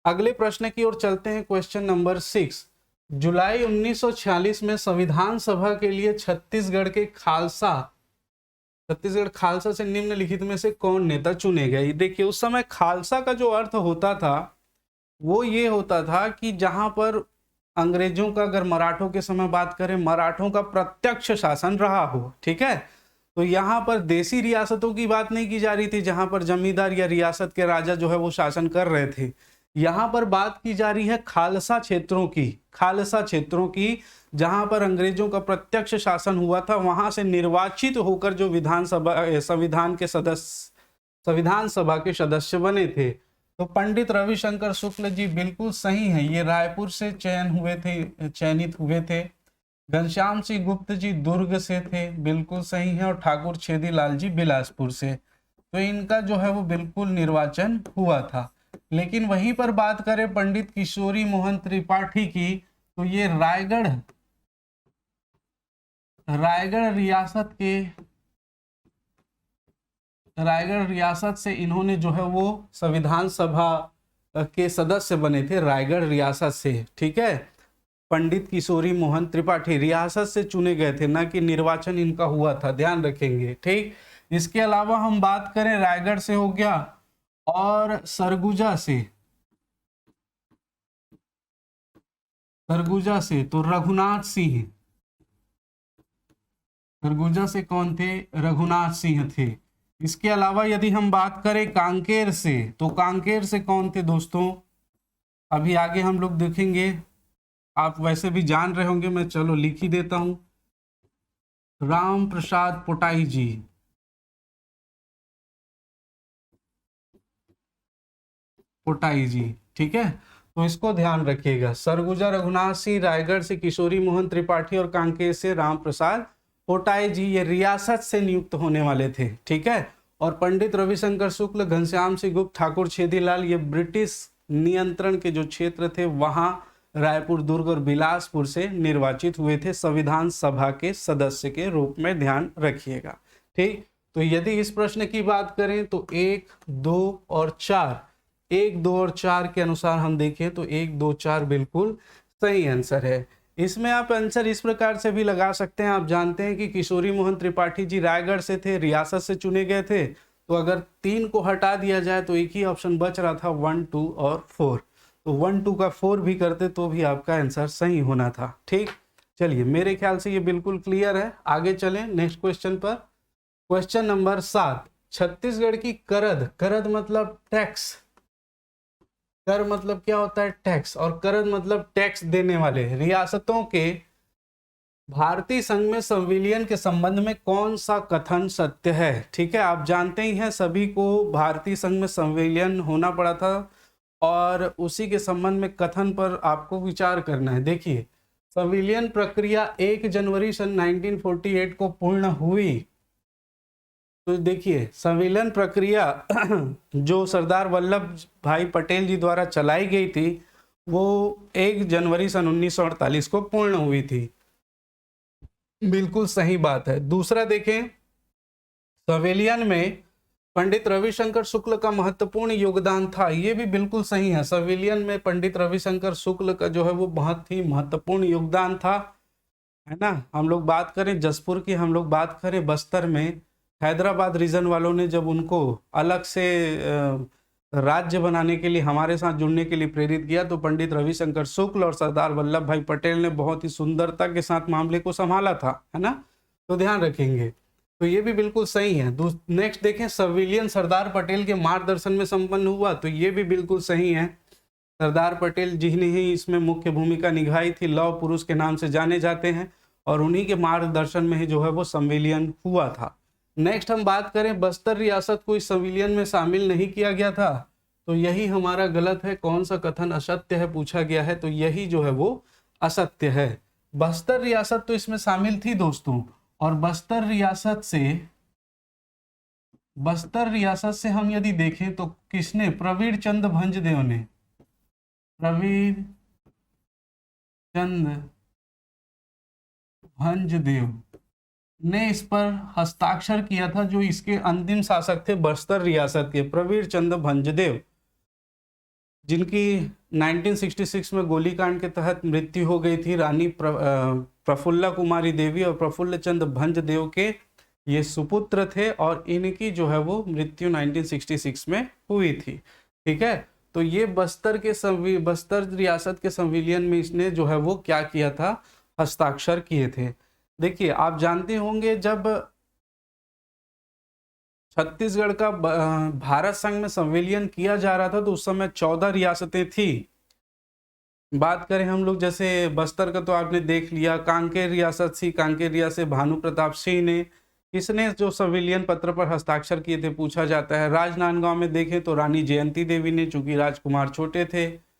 अगले प्रश्न की ओर चलते हैं। क्वेश्चन नंबर 6, जुलाई 1946 में संविधान सभा के लिए छत्तीसगढ़ खालसा से निम्नलिखित में से कौन नेता चुने गए? देखिए उस समय खालसा का जो अर्थ होता था वो ये होता था कि जहां पर अंग्रेजों का अगर मराठों के समय बात करें, मराठों का प्रत्यक्ष शासन रहा हो, ठीक है। तो यहाँ पर देसी रियासतों की बात नहीं की जा रही थी जहां पर जमींदार या रियासत के राजा जो है वो शासन कर रहे थे। यहाँ पर बात की जा रही है खालसा क्षेत्रों की, खालसा क्षेत्रों की, जहां पर अंग्रेजों का प्रत्यक्ष शासन हुआ था। वहां से निर्वाचित होकर जो संविधान सभा के सदस्य बने थे। तो पंडित रविशंकर शुक्ल जी बिल्कुल सही है, ये रायपुर से चयनित हुए थे। घनश्याम सिंह गुप्त जी दुर्ग से थे, बिल्कुल सही है। और ठाकुर छेदीलाल जी बिलासपुर से। तो इनका जो है वो बिल्कुल निर्वाचन हुआ था। लेकिन वहीं पर बात करें पंडित किशोरी मोहन त्रिपाठी की, तो ये रायगढ़ रियासत से इन्होंने जो है वो संविधान सभा के सदस्य बने थे, रायगढ़ रियासत से, ठीक है। पंडित किशोरी मोहन त्रिपाठी रियासत से चुने गए थे, ना कि निर्वाचन इनका हुआ था, ध्यान रखेंगे, ठीक। इसके अलावा हम बात करें रायगढ़ से हो गया, और सरगुजा से तो रघुनाथ सिंह, सरगुजा से कौन थे? रघुनाथ सिंह थे। इसके अलावा यदि हम बात करें कांकेर से, तो कांकेर से कौन थे दोस्तों? अभी आगे हम लोग देखेंगे, आप वैसे भी जान रहे होंगे, मैं चलो लिख ही देता हूं, राम प्रसाद पोटाई जी। पोटाई जी, ठीक है। तो इसको ध्यान रखिएगा, सरगुजा रघुनाथ सिंह, रायगढ़ से किशोरी मोहन त्रिपाठी और कांकेर से राम प्रसाद पोटाई जी, ये रियासत से नियुक्त होने वाले थे, ठीक है। और पंडित रविशंकर शुक्ल, घनश्याम सिंह गुप्त, ठाकुर छेदीलाल, ये ब्रिटिश नियंत्रण के जो क्षेत्र थे वहां रायपुर, दुर्ग और बिलासपुर से निर्वाचित हुए थे संविधान सभा के सदस्य के रूप में, ध्यान रखिएगा, ठीक। तो यदि इस प्रश्न की बात करें तो 1, 2 और 4 के अनुसार हम देखें तो 1, 2, 4 बिल्कुल सही आंसर है। इसमें आप आंसर इस प्रकार से भी लगा सकते हैं, आप जानते हैं कि किशोरी मोहन त्रिपाठी जी रायगढ़ से थे, रियासत से चुने गए थे। तो अगर 3 को हटा दिया जाए तो एक ही ऑप्शन बच रहा था, 1, 2 और 4। तो 1, 2 का 4 भी करते तो भी आपका आंसर सही होना था, ठीक। चलिए, मेरे ख्याल से ये बिल्कुल क्लियर है। आगे चलें नेक्स्ट क्वेश्चन पर। क्वेश्चन नंबर 7, छत्तीसगढ़ की करद मतलब टैक्स, कर मतलब क्या होता है? टैक्स। और करद मतलब टैक्स देने वाले रियासतों के भारतीय संघ में संविलियन के संबंध में कौन सा कथन सत्य है? ठीक है, आप जानते ही हैं सभी को भारतीय संघ में संविलियन होना पड़ा था और उसी के संबंध में कथन पर आपको विचार करना है। देखिए, संविलियन प्रक्रिया 1 जनवरी सन 1948 को पूर्ण हुई। तो देखिए, संविलियन प्रक्रिया जो सरदार वल्लभ भाई पटेल जी द्वारा चलाई गई थी वो 1 जनवरी सन 1948 को पूर्ण हुई थी। बिल्कुल सही बात है। दूसरा देखें, संविलियन में पंडित रविशंकर शुक्ल का महत्वपूर्ण योगदान था, ये भी बिल्कुल सही है। संविलियन में पंडित रविशंकर शुक्ल का जो है वो बहुत ही महत्वपूर्ण योगदान था, है ना। हम लोग बात करें जसपुर की, हम लोग बात करें बस्तर में हैदराबाद रीजन वालों ने जब उनको अलग से राज्य बनाने के लिए, हमारे साथ जुड़ने के लिए प्रेरित किया, तो पंडित रविशंकर शुक्ल और सरदार वल्लभ भाई पटेल ने बहुत ही सुंदरता के साथ मामले को संभाला था, है ना। तो ध्यान रखेंगे, तो ये भी बिल्कुल सही है। नेक्स्ट देखें, संविलियन सरदार पटेल के मार्गदर्शन में संपन्न हुआ, तो ये भी बिल्कुल सही है। सरदार पटेल जिन्हें ही इसमें मुख्य भूमिका निभाई थी, लौह पुरुष के नाम से जाने जाते हैं, और उन्हीं के मार्गदर्शन में ही जो है वो संविलियन हुआ था। नेक्स्ट हम बात करें, बस्तर रियासत को इस संविलियन में शामिल नहीं किया गया था, तो यही हमारा गलत है। कौन सा कथन असत्य है पूछा गया है, तो यही जो है वो असत्य है। बस्तर रियासत तो इसमें शामिल थी दोस्तों, और बस्तर रियासत से हम यदि देखें तो किसने? प्रवीण चंद भंजदेव ने, प्रवीण चंद भंजदेव ने इस पर हस्ताक्षर किया था, जो इसके अंतिम शासक थे बस्तर रियासत के, प्रवीण चंद भंजदेव, जिनकी 1966 में गोलीकांड के तहत मृत्यु हो गई थी। रानी प्रफुल्ला कुमारी देवी और प्रफुल्ल चंद भंजदेव के ये सुपुत्र थे, और इनकी जो है वो मृत्यु 1966 में हुई थी। ठीक है, तो ये बस्तर रियासत के संविलियन में इसने जो है वो क्या किया था, हस्ताक्षर किए थे। देखिए आप जानते होंगे जब छत्तीसगढ़ का भारत संघ में संविलियन किया जा रहा था तो उस समय 14 रियासतें थी। बात करें हम लोग जैसे बस्तर का तो आपने देख लिया, कांकेर रियासत थी, कांकेर रियासत भानु प्रताप सिंह ने, किसने जो संविलियन पत्र पर हस्ताक्षर किए थे पूछा जाता है। राजनांदगांव में देखें तो रानी जयंती देवी ने, चूंकि राजकुमार छोटे थे।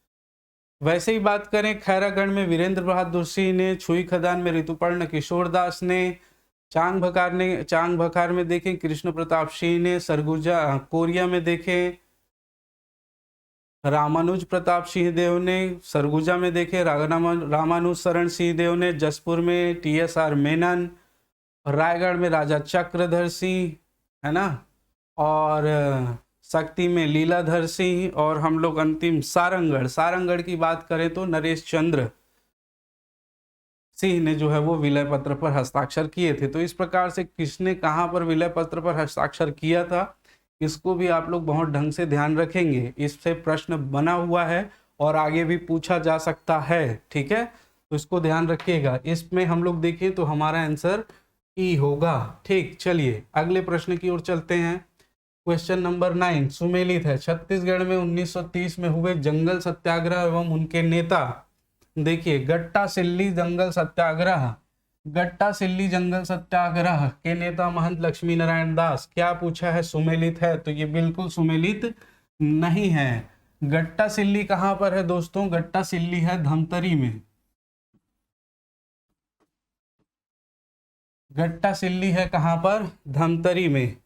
वैसे ही बात करें खैरागढ़ में वीरेंद्र बहादुर सिंह ने, छुई खदान में ऋतुपर्ण किशोर दास ने, चांग भखार में देखें कृष्ण प्रताप सिंह ने, सरगुजा कोरिया में देखें रामानुज प्रताप सिंह देव ने, सरगुजा में देखें रामानुज शरण सिंह देव ने, जसपुर में TSR मेनन, रायगढ़ में राजा चक्रधर सिंह, है ना, और शक्ति में लीलाधर सिंह, और हम लोग अंतिम सारंगढ़ की बात करें तो नरेश चंद्र सिंह ने जो है वो विलय पत्र पर हस्ताक्षर किए थे। तो इस प्रकार से किसने कहाँ पर विलय पत्र पर हस्ताक्षर किया था, इसको भी आप लोग बहुत ढंग से ध्यान रखेंगे। इससे प्रश्न बना हुआ है और आगे भी पूछा जा सकता है, ठीक है, तो इसको ध्यान रखिएगा। इसमें हम लोग देखें तो हमारा आंसर ई होगा। ठीक, चलिए अगले प्रश्न की ओर चलते हैं। क्वेश्चन नंबर 9 सुमेलित है। छत्तीसगढ़ में 1930 में हुए जंगल सत्याग्रह एवं उनके नेता। देखिए गट्टा सिल्ली जंगल सत्याग्रह के नेता महंत लक्ष्मी नारायण दास। क्या पूछा है, सुमेलित है, तो ये बिल्कुल सुमेलित नहीं है। गट्टा सिल्ली कहां पर है दोस्तों, गट्टा सिल्ली है धमतरी में। गट्टा सिल्ली है कहां पर, धमतरी में।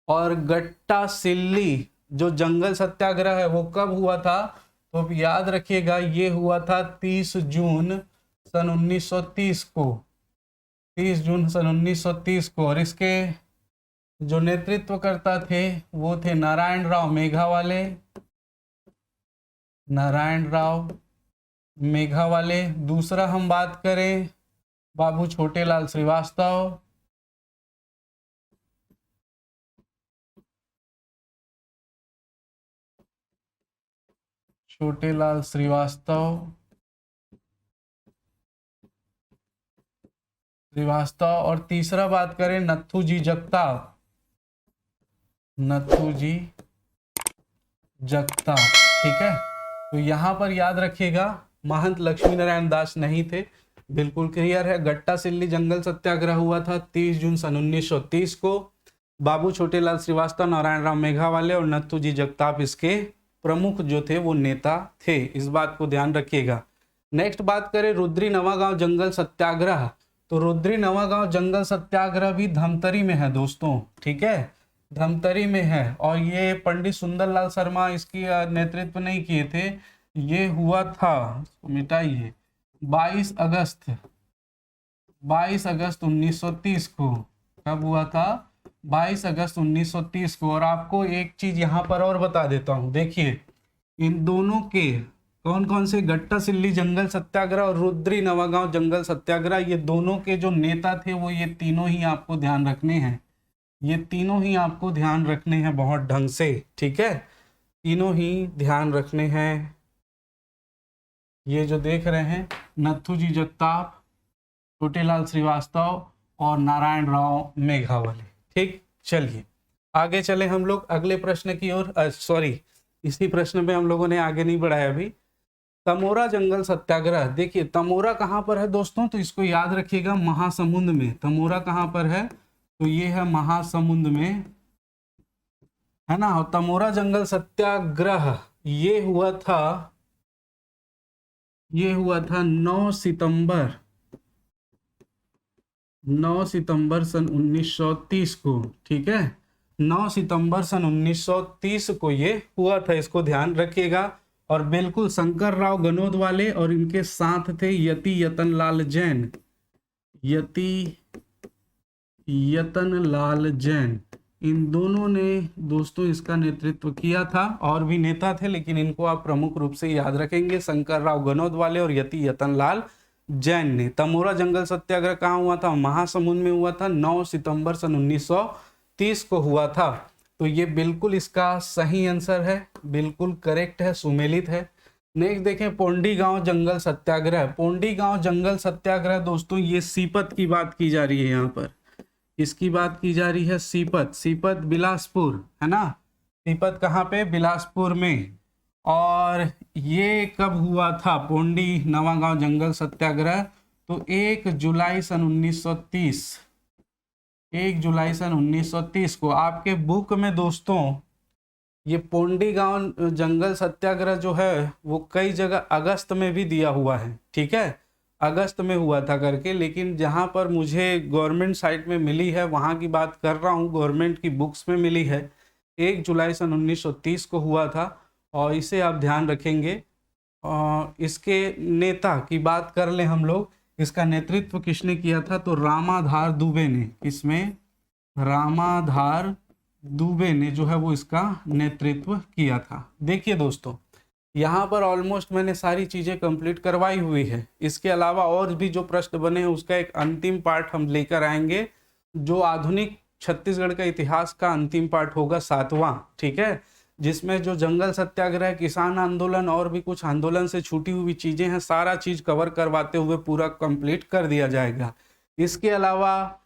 और गट्टा सिल्ली जो जंगल सत्याग्रह है वो कब हुआ था, तो अब याद रखिएगा ये हुआ था 30 जून सन 1930 को, 30 जून सन 1930 को। और इसके जो नेतृत्वकर्ता थे वो थे नारायण राव मेघावाले। दूसरा हम बात करें बाबू छोटेलाल श्रीवास्तव, और तीसरा बात करें नत्थू जी जगताप, ठीक है। तो यहां पर याद रखिएगा महंत लक्ष्मी नारायण दास नहीं थे, बिल्कुल क्लियर है। गट्टा सिल्ली जंगल सत्याग्रह हुआ था 30 जून सन 1930 को। बाबू छोटेलाल श्रीवास्तव, नारायण राव मेघावाले और नत्थू जी जगताप इसके प्रमुख जो थे वो नेता थे, इस बात को ध्यान रखिएगा। नेक्स्ट बात करें रुद्री नवागांव जंगल सत्याग्रह। तो रुद्री नवागांव जंगल सत्याग्रह भी धमतरी में है दोस्तों, ठीक है, धमतरी में है। और ये पंडित सुंदरलाल शर्मा इसकी नेतृत्व नहीं किए थे, ये हुआ था, मिटाइए, 22 अगस्त 1930 को। कब हुआ था, 22 अगस्त 1930 को। और आपको एक चीज यहाँ पर और बता देता हूँ, देखिए इन दोनों के कौन कौन से, गट्टा सिल्ली जंगल सत्याग्रह और रुद्री नवागांव जंगल सत्याग्रह, ये दोनों के जो नेता थे वो ये तीनों ही आपको ध्यान रखने हैं, ये तीनों ही आपको ध्यान रखने हैं बहुत ढंग से, ठीक है, तीनों ही ध्यान रखने हैं। ये जो देख रहे हैं नत्थू जी जगताप, छोटेलाल श्रीवास्तव और नारायण राव मेघावाले। ठीक, चलिए आगे चले हम लोग अगले प्रश्न की ओर। सॉरी, इसी प्रश्न में हम लोगों ने आगे नहीं बढ़ाया अभी। तमोरा जंगल सत्याग्रह। देखिए तमोरा कहाँ पर है दोस्तों, तो इसको याद रखिएगा महासमुंद में। तमोरा कहाँ पर है, तो ये है महासमुंद में, है ना। और तमोरा जंगल सत्याग्रह ये हुआ था 9 सितंबर सन 1930 को, ठीक है, 9 सितंबर सन 1930 को ये हुआ था, इसको ध्यान रखिएगा। और बिल्कुल शंकर राव गनोद वाले और इनके साथ थे यतियतनलाल जैन, इन दोनों ने दोस्तों इसका नेतृत्व किया था। और भी नेता थे लेकिन इनको आप प्रमुख रूप से याद रखेंगे, शंकर राव गनोद वाले और यतियतनलाल जैन ने। तमोरा जंगल सत्याग्रह कहाँ हुआ था, महासमुंद में हुआ था, 9 सितंबर सन 1930 को हुआ था। तो ये बिल्कुल इसका सही आंसर है, बिल्कुल करेक्ट है, सुमेलित है। नेक्स्ट देखें, पोंडी गांव जंगल सत्याग्रह। पोंडी गांव जंगल सत्याग्रह दोस्तों, ये सीपत की बात की जा रही है यहाँ पर, इसकी बात की जा रही है सीपत। सीपत बिलासपुर है ना, सीपत कहाँ पे, बिलासपुर में। और ये कब हुआ था पोंडी नवागांव जंगल सत्याग्रह, तो 1 जुलाई सन 1930, 1 जुलाई सन 1930 को। आपके बुक में दोस्तों ये पोंडी गांव जंगल सत्याग्रह जो है वो कई जगह अगस्त में भी दिया हुआ है, ठीक है, अगस्त में हुआ था करके, लेकिन जहां पर मुझे गवर्नमेंट साइट में मिली है वहां की बात कर रहा हूं, गवर्नमेंट की बुक्स में मिली है 1 जुलाई सन 1930 को हुआ था। और इसे आप ध्यान रखेंगे। और इसके नेता की बात कर ले हम लोग, इसका नेतृत्व किसने किया था, तो रामाधार दुबे ने। किसमें, रामाधार दुबे ने जो है वो इसका नेतृत्व किया था। देखिए दोस्तों, यहाँ पर ऑलमोस्ट मैंने सारी चीज़ें कंप्लीट करवाई हुई है। इसके अलावा और भी जो प्रश्न बने हैं उसका एक अंतिम पार्ट हम लेकर आएंगे, जो आधुनिक छत्तीसगढ़ का इतिहास का अंतिम पार्ट होगा 7वां, ठीक है, जिसमें जो जंगल सत्याग्रह, किसान आंदोलन और भी कुछ आंदोलन से छूटी हुई चीज़ें हैं, सारा चीज़ कवर करवाते हुए पूरा कंप्लीट कर दिया जाएगा। इसके अलावा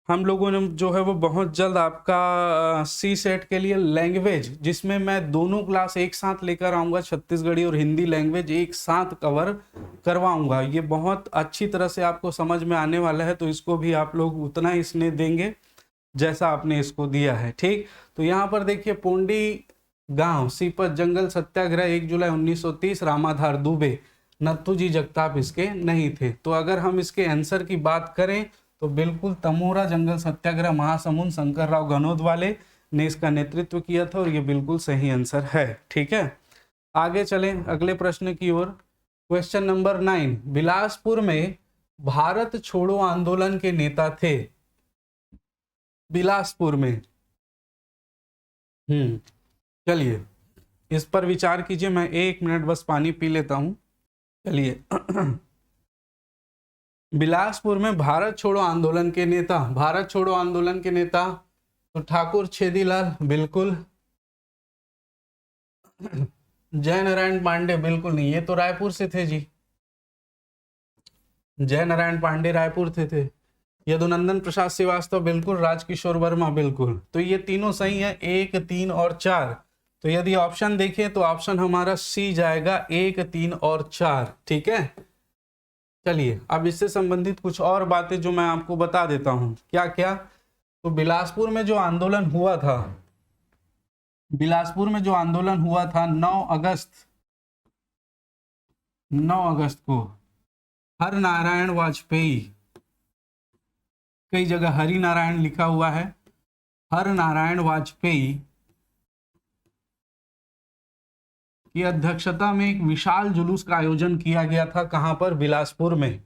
हम लोगों ने जो है वो बहुत जल्द आपका सी सेट के लिए लैंग्वेज, जिसमें मैं दोनों क्लास एक साथ लेकर आऊँगा, छत्तीसगढ़ी और हिंदी लैंग्वेज एक साथ कवर करवाऊँगा। ये बहुत अच्छी तरह से आपको समझ में आने वाला है, तो इसको भी आप लोग उतना ही स्नेह देंगे जैसा आपने इसको दिया है, ठीक। तो यहाँ पर देखिए, पोंडी गांव सीपत जंगल सत्याग्रह 1 जुलाई 1930, रामाधार दुबे, नथुजी जगताप इसके नहीं थे। तो अगर हम इसके आंसर की बात करें तो बिल्कुल तमोरा जंगल सत्याग्रह महासमुंद शंकरराव गहलोत वाले ने इसका नेतृत्व किया था, और ये बिल्कुल सही आंसर है, ठीक है। आगे चलें अगले प्रश्न की ओर। क्वेश्चन नंबर 9, बिलासपुर में भारत छोड़ो आंदोलन के नेता थे। बिलासपुर में, चलिए इस पर विचार कीजिए, मैं 1 मिनट बस पानी पी लेता हूं। चलिए बिलासपुर में भारत छोड़ो आंदोलन के नेता, भारत छोड़ो आंदोलन के नेता तो ठाकुर छेदीलाल, बिल्कुल। जय नारायण पांडे, बिल्कुल नहीं, ये तो रायपुर से थे जी, जय नारायण पांडे रायपुर थे। यदुनंदन प्रसाद श्रीवास्तव, बिल्कुल। राजकिशोर वर्मा, बिल्कुल। तो ये तीनों सही है, 1, 3 और 4। तो यदि ऑप्शन देखें तो ऑप्शन हमारा सी जाएगा, 1, 3 और 4, ठीक है। चलिए अब इससे संबंधित कुछ और बातें जो मैं आपको बता देता हूं, क्या क्या। तो बिलासपुर में जो आंदोलन हुआ था, बिलासपुर में जो आंदोलन हुआ था 9 अगस्त को, हर नारायण वाजपेयी, कई जगह हरि नारायण लिखा हुआ है, हर नारायण वाजपेयी की अध्यक्षता में एक विशाल जुलूस का आयोजन किया गया था। कहां पर, बिलासपुर में।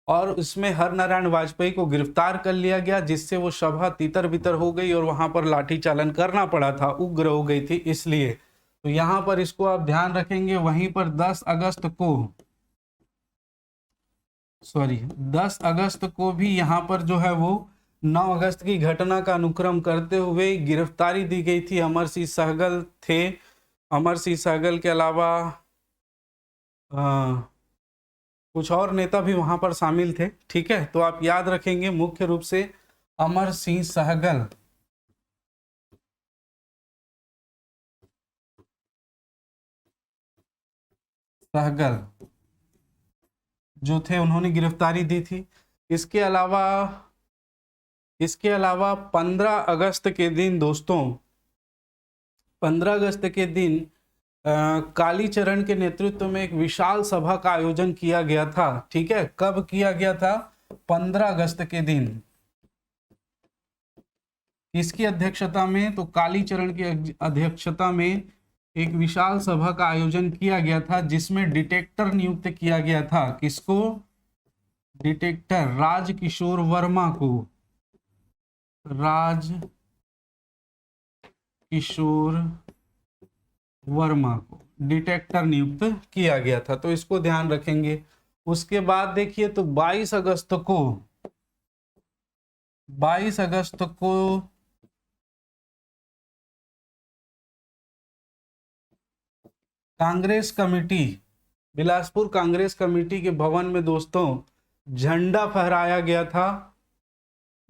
और इसमें हर नारायण वाजपेयी को गिरफ्तार कर लिया गया, जिससे वो सभा तितर बितर हो गई और वहां पर लाठी चालन करना पड़ा था, उग्र हो गई थी इसलिए। तो यहां पर इसको आप ध्यान रखेंगे। वहीं पर 10 अगस्त को भी यहाँ पर जो है वो 9 अगस्त की घटना का अनुक्रम करते हुए गिरफ्तारी दी गई थी। अमर सिंह सहगल थे, अमर सिंह सहगल के अलावा कुछ और नेता भी वहां पर शामिल थे, ठीक है। तो आप याद रखेंगे मुख्य रूप से अमर सिंह सहगल, जो थे उन्होंने गिरफ्तारी दी थी। इसके अलावा 15 अगस्त के दिन दोस्तों, 15 अगस्त के दिन कालीचरण के नेतृत्व में एक विशाल सभा का आयोजन किया गया था, ठीक है। कब किया गया था, 15 अगस्त के दिन। किसकी अध्यक्षता में, तो कालीचरण की अध्यक्षता में एक विशाल सभा का आयोजन किया गया था, जिसमें डिटेक्टर नियुक्त किया गया था। किसको, डिटेक्टर, राजकिशोर वर्मा को, राजकिशोर वर्मा को डिटेक्टर नियुक्त किया गया था। तो इसको ध्यान रखेंगे। उसके बाद देखिए, तो 22 अगस्त को कांग्रेस कमेटी, बिलासपुर कांग्रेस कमेटी के भवन में दोस्तों झंडा फहराया गया था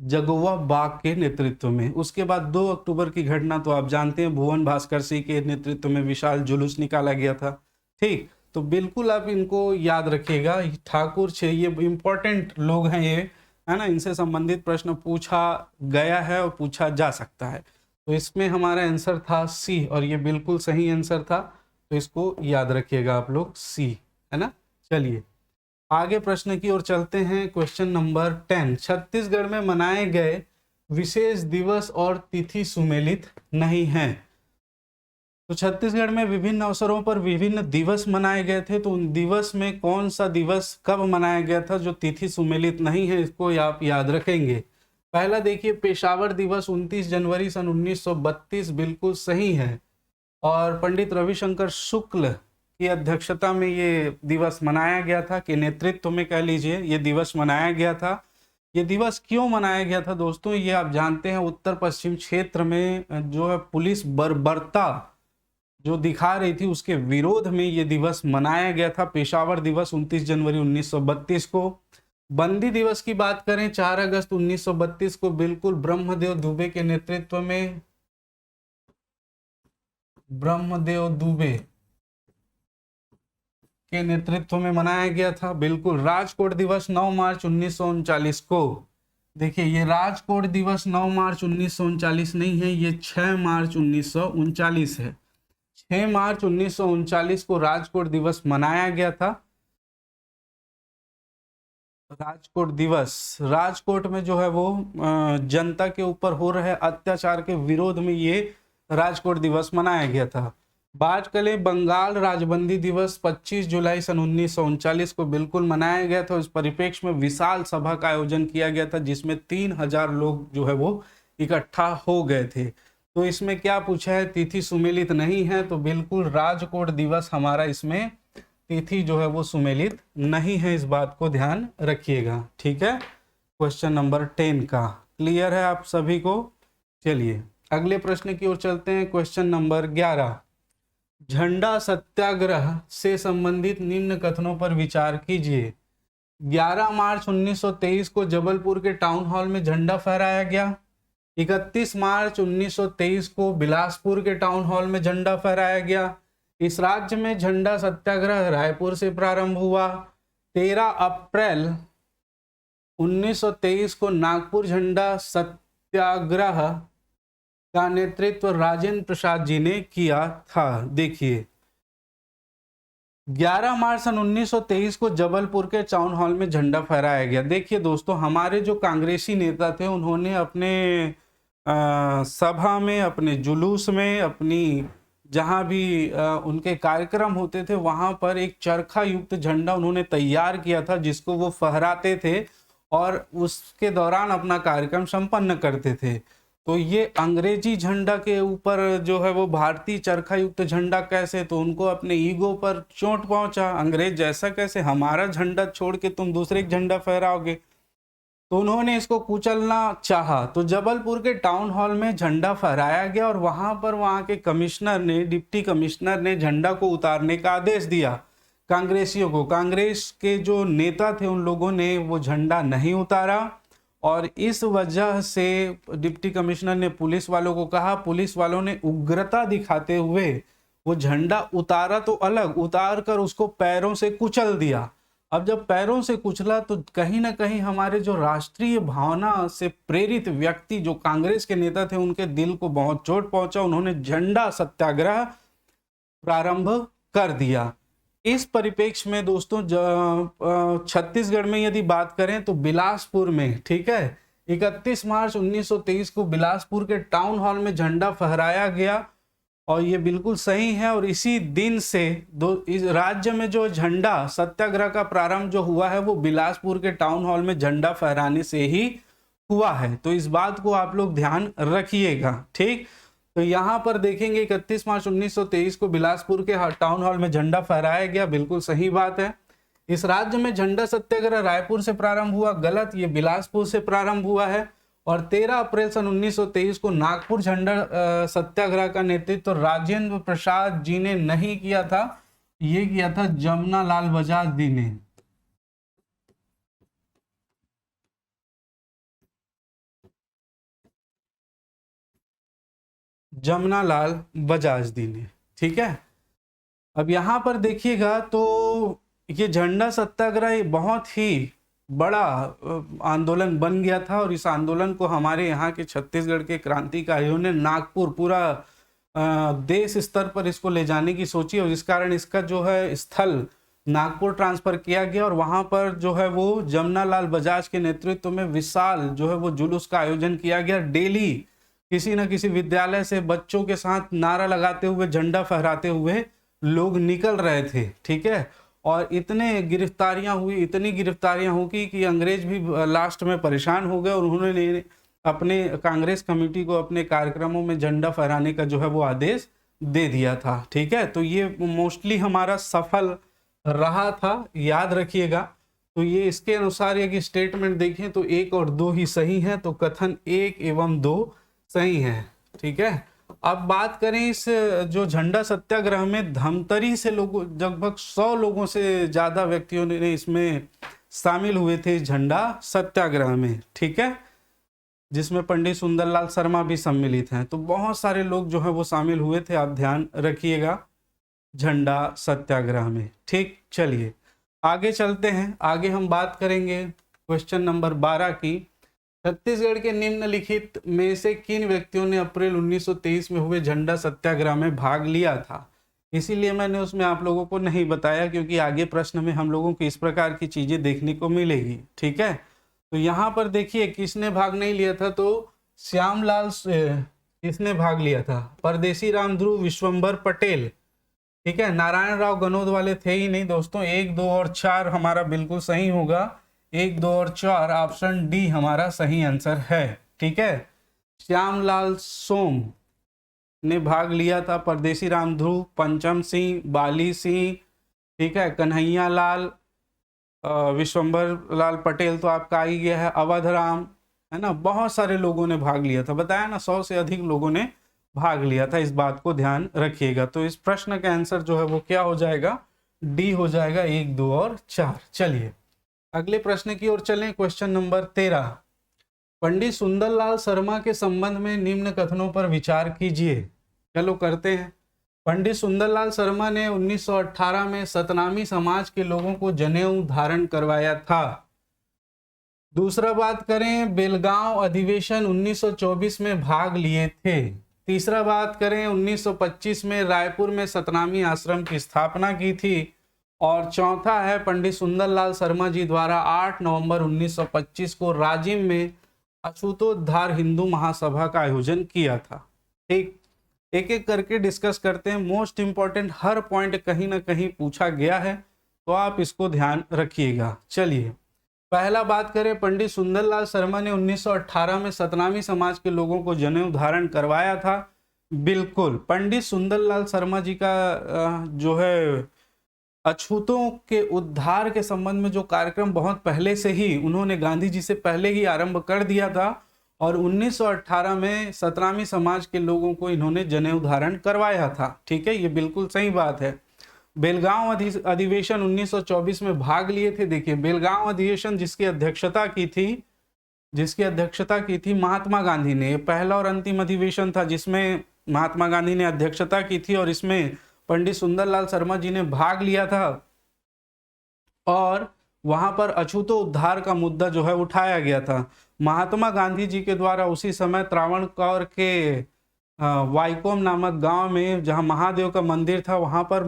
जगुआ बाग के नेतृत्व में। उसके बाद 2 अक्टूबर की घटना तो आप जानते हैं, भुवन भास्कर सिंह के नेतृत्व में विशाल जुलूस निकाला गया था। ठीक, तो बिल्कुल आप इनको याद रखिएगा। ठाकुर छे, ये इंपॉर्टेंट लोग हैं ये, है ना, इनसे संबंधित प्रश्न पूछा गया है और पूछा जा सकता है। तो इसमें हमारा आंसर था सी, और ये बिल्कुल सही आंसर था, तो इसको याद रखिएगा आप लोग, सी, है ना। चलिए आगे प्रश्न की ओर चलते हैं। क्वेश्चन नंबर 10, छत्तीसगढ़ में मनाए गए विशेष दिवस और तिथि सुमेलित नहीं है। तो छत्तीसगढ़ में विभिन्न अवसरों पर विभिन्न दिवस मनाए गए थे, तो उन दिवस में कौन सा दिवस कब मनाया गया था जो तिथि सुमेलित नहीं है, इसको आप याद रखेंगे। पहला देखिए, पेशावर दिवस 29 जनवरी सन 1932, बिल्कुल सही है, और पंडित रविशंकर शुक्ल की अध्यक्षता में ये दिवस मनाया गया था, कि नेतृत्व में कह लीजिए ये दिवस मनाया गया था। ये दिवस क्यों मनाया गया था दोस्तों, ये आप जानते हैं, उत्तर पश्चिम क्षेत्र में जो है पुलिस बर्बरता जो दिखा रही थी, उसके विरोध में ये दिवस मनाया गया था, पेशावर दिवस 29 जनवरी 1932 को। बंदी दिवस की बात करें, 4 अगस्त 1932 को, बिल्कुल ब्रह्मदेव दुबे के नेतृत्व में, ब्रह्मदेव दुबे के नेतृत्व में मनाया गया था, बिल्कुल। राजकोट दिवस 9 मार्च 1939 को, देखिए ये राजकोट दिवस 9 मार्च 1939 नहीं है, ये 6 मार्च 1939 है। 6 मार्च 1939 को राजकोट दिवस मनाया गया था। राजकोट दिवस, राजकोट में जो है वो जनता के ऊपर हो रहे अत्याचार के विरोध में ये राजकोट दिवस मनाया गया था। बात करें बंगाल राजबंदी दिवस 25 जुलाई सन 1939 को, बिल्कुल मनाया गया था। इस परिप्रेक्ष्य में विशाल सभा का आयोजन किया गया था, जिसमें 3000 लोग जो है वो इकट्ठा हो गए थे। तो इसमें क्या पूछा है, तिथि सुमेलित नहीं है, तो बिल्कुल राजकोट दिवस हमारा इसमें तिथि जो है वो सुमेलित नहीं है, इस बात को ध्यान रखिएगा। ठीक है, क्वेश्चन नंबर 10 का क्लियर है आप सभी को। चलिए अगले प्रश्न की ओर चलते हैं। क्वेश्चन नंबर 11, झंडा सत्याग्रह से संबंधित निम्न कथनों पर विचार कीजिए। 11 मार्च 1923 को जबलपुर के टाउन हॉल में झंडा फहराया गया। 31 मार्च 1923 को बिलासपुर के टाउन हॉल में झंडा फहराया गया। इस राज्य में झंडा सत्याग्रह रायपुर से प्रारंभ हुआ। 13 अप्रैल 1923 को नागपुर झंडा सत्याग्रह का नेतृत्व राजेंद्र प्रसाद जी ने किया था। देखिए 11 मार्च सन 1923 को जबलपुर के टाउन हॉल में झंडा फहराया गया। देखिए दोस्तों, हमारे जो कांग्रेसी नेता थे उन्होंने अपने सभा में, अपने जुलूस में, अपनी जहां भी उनके कार्यक्रम होते थे वहां पर एक चरखा युक्त झंडा उन्होंने तैयार किया था, जिसको वो फहराते थे और उसके दौरान अपना कार्यक्रम संपन्न करते थे। तो ये अंग्रेजी झंडा के ऊपर जो है वो भारतीय चरखा युक्त झंडा कैसे, तो उनको अपने ईगो पर चोट पहुंचा, अंग्रेज जैसा कैसे हमारा झंडा छोड़ के तुम दूसरे झंडा फहराओगे, तो उन्होंने इसको कुचलना चाहा। तो जबलपुर के टाउन हॉल में झंडा फहराया गया और वहां पर वहां के कमिश्नर ने, डिप्टी कमिश्नर ने झंडा को उतारने का आदेश दिया कांग्रेसियों को। कांग्रेस के जो नेता थे उन लोगों ने वो झंडा नहीं उतारा और इस वजह से डिप्टी कमिश्नर ने पुलिस वालों को कहा, पुलिस वालों ने उग्रता दिखाते हुए वो झंडा उतारा तो अलग, उतार कर उसको पैरों से कुचल दिया। अब जब पैरों से कुचला तो कहीं ना कहीं हमारे जो राष्ट्रीय भावना से प्रेरित व्यक्ति जो कांग्रेस के नेता थे उनके दिल को बहुत चोट पहुंचा। उन्होंने झंडा सत्याग्रह प्रारंभ कर दिया। इस परिप्रेक्ष्य में दोस्तों छत्तीसगढ़ में यदि बात करें तो बिलासपुर में, ठीक है, 31 मार्च 1923 को बिलासपुर के टाउन हॉल में झंडा फहराया गया और ये बिल्कुल सही है। और इसी दिन से इस राज्य में जो झंडा सत्याग्रह का प्रारंभ जो हुआ है वो बिलासपुर के टाउन हॉल में झंडा फहराने से ही हुआ है। तो इस बात को आप लोग ध्यान रखिएगा। ठीक, तो यहाँ पर देखेंगे 31 मार्च 1923 को बिलासपुर के टाउन हॉल में झंडा फहराया गया, बिल्कुल सही बात है। इस राज्य में झंडा सत्याग्रह रायपुर से प्रारंभ हुआ, गलत, ये बिलासपुर से प्रारंभ हुआ है। और 13 अप्रैल सन 1923 को नागपुर झंडा सत्याग्रह का नेतृत्व तो राजेंद्र प्रसाद जी ने नहीं किया था, ये किया था जमनालाल बजाज जी ने। जमनालाल बजाज जी ने, ठीक है। अब यहाँ पर देखिएगा तो ये झंडा सत्याग्रह बहुत ही बड़ा आंदोलन बन गया था, और इस आंदोलन को हमारे यहाँ के छत्तीसगढ़ के क्रांतिकारियों ने नागपुर पूरा देश स्तर पर इसको ले जाने की सोची, और इस कारण इसका जो है स्थल नागपुर ट्रांसफर किया गया, और वहाँ पर जो है वो जमनालाल बजाज के नेतृत्व में विशाल जो है वो जुलूस का आयोजन किया गया। डेली किसी न किसी विद्यालय से बच्चों के साथ नारा लगाते हुए, झंडा फहराते हुए लोग निकल रहे थे, ठीक है। और इतने गिरफ्तारियां हुई, इतनी गिरफ्तारियां हो गई कि अंग्रेज भी लास्ट में परेशान हो गए, और उन्होंने अपने कांग्रेस कमेटी को अपने कार्यक्रमों में झंडा फहराने का जो है वो आदेश दे दिया था, ठीक है। तो ये मोस्टली हमारा सफल रहा था, याद रखिएगा। तो ये इसके अनुसार यदि स्टेटमेंट देखें तो 1 और 2 ही सही है, तो कथन 1 एवं 2 सही है, ठीक है। अब बात करें इस जो झंडा सत्याग्रह में धमतरी से लोगों, लगभग 100 लोगों से ज्यादा व्यक्तियों ने इसमें शामिल हुए थे झंडा सत्याग्रह में, ठीक है, जिसमें पंडित सुंदरलाल शर्मा भी सम्मिलित हैं। तो बहुत सारे लोग जो है वो शामिल हुए थे, आप ध्यान रखिएगा झंडा सत्याग्रह में, ठीक। चलिए आगे चलते हैं, आगे हम बात करेंगे क्वेश्चन नंबर 12 की। छत्तीसगढ़ के निम्नलिखित में से किन व्यक्तियों ने अप्रैल 1923 में हुए झंडा सत्याग्रह में भाग लिया था? इसीलिए मैंने उसमें आप लोगों को नहीं बताया, क्योंकि आगे प्रश्न में हम लोगों को इस प्रकार की चीजें देखने को मिलेगी, ठीक है। तो यहाँ पर देखिए किसने भाग नहीं लिया था, तो श्यामलाल किसने भाग लिया था? परदेसी राम ध्रुव, विश्वंभर पटेल, ठीक है। नारायण राव गनोद वाले थे ही नहीं दोस्तों। 1, 2 और 4 हमारा बिल्कुल सही होगा। 1, 2 और 4 ऑप्शन डी हमारा सही आंसर है, ठीक है। श्यामलाल सोम ने भाग लिया था, परदेसी राम ध्रुव, पंचम सिंह, बाली सिंह, ठीक है, कन्हैया लाल, विश्वंभर लाल पटेल तो आपका आ ही गया है, अवध राम, है ना। बहुत सारे लोगों ने भाग लिया था, बताया ना 100 से अधिक लोगों ने भाग लिया था, इस बात को ध्यान रखिएगा। तो इस प्रश्न का आंसर जो है वो क्या हो जाएगा? डी हो जाएगा, 1, 2 और 4। चलिए अगले प्रश्न की ओर चलें। क्वेश्चन नंबर 13, पंडित सुंदरलाल शर्मा के संबंध में निम्न कथनों पर विचार कीजिए। चलो करते हैं। पंडित सुंदरलाल शर्मा ने 1918 में सतनामी समाज के लोगों को जनेऊ धारण करवाया था। दूसरा बात करें, बेलगांव अधिवेशन 1924 में भाग लिए थे। तीसरा बात करें, 1925 में रायपुर में सतनामी आश्रम की स्थापना की थी। और चौथा है, पंडित सुंदरलाल शर्मा जी द्वारा 8 नवंबर 1925 को राजिम में अछूतोद्धार हिंदू महासभा का आयोजन किया था। एक एक करके डिस्कस करते हैं। मोस्ट इंपॉर्टेंट, हर पॉइंट कहीं ना कहीं पूछा गया है, तो आप इसको ध्यान रखिएगा। चलिए पहला बात करें, पंडित सुंदरलाल शर्मा ने 1918 में सतनामी समाज के लोगों को जनेऊ धारण करवाया था। बिल्कुल, पंडित सुंदरलाल शर्मा जी का जो है अछूतों के उद्धार के संबंध में जो कार्यक्रम बहुत पहले से ही उन्होंने गांधी जी से पहले ही आरंभ कर दिया था, और 1918 में सतनामी समाज के लोगों को इन्होंने जनेऊ धारण करवाया था, ठीक है। ये बिल्कुल सही बात है। बेलगांव अधिवेशन 1924 में भाग लिए थे। देखिए बेलगांव अधिवेशन जिसकी अध्यक्षता की थी महात्मा गांधी ने। पहला और अंतिम अधिवेशन था जिसमें महात्मा गांधी ने अध्यक्षता की थी, और इसमें पंडित सुंदरलाल शर्मा जी ने भाग लिया था, और वहां पर अछूतो उद्धार का मुद्दा जो है उठाया गया था। महात्मा गांधी जी के द्वारा उसी समय त्रावणकोर के वाईकोम नामक गांव में, जहां महादेव का मंदिर था, वहां पर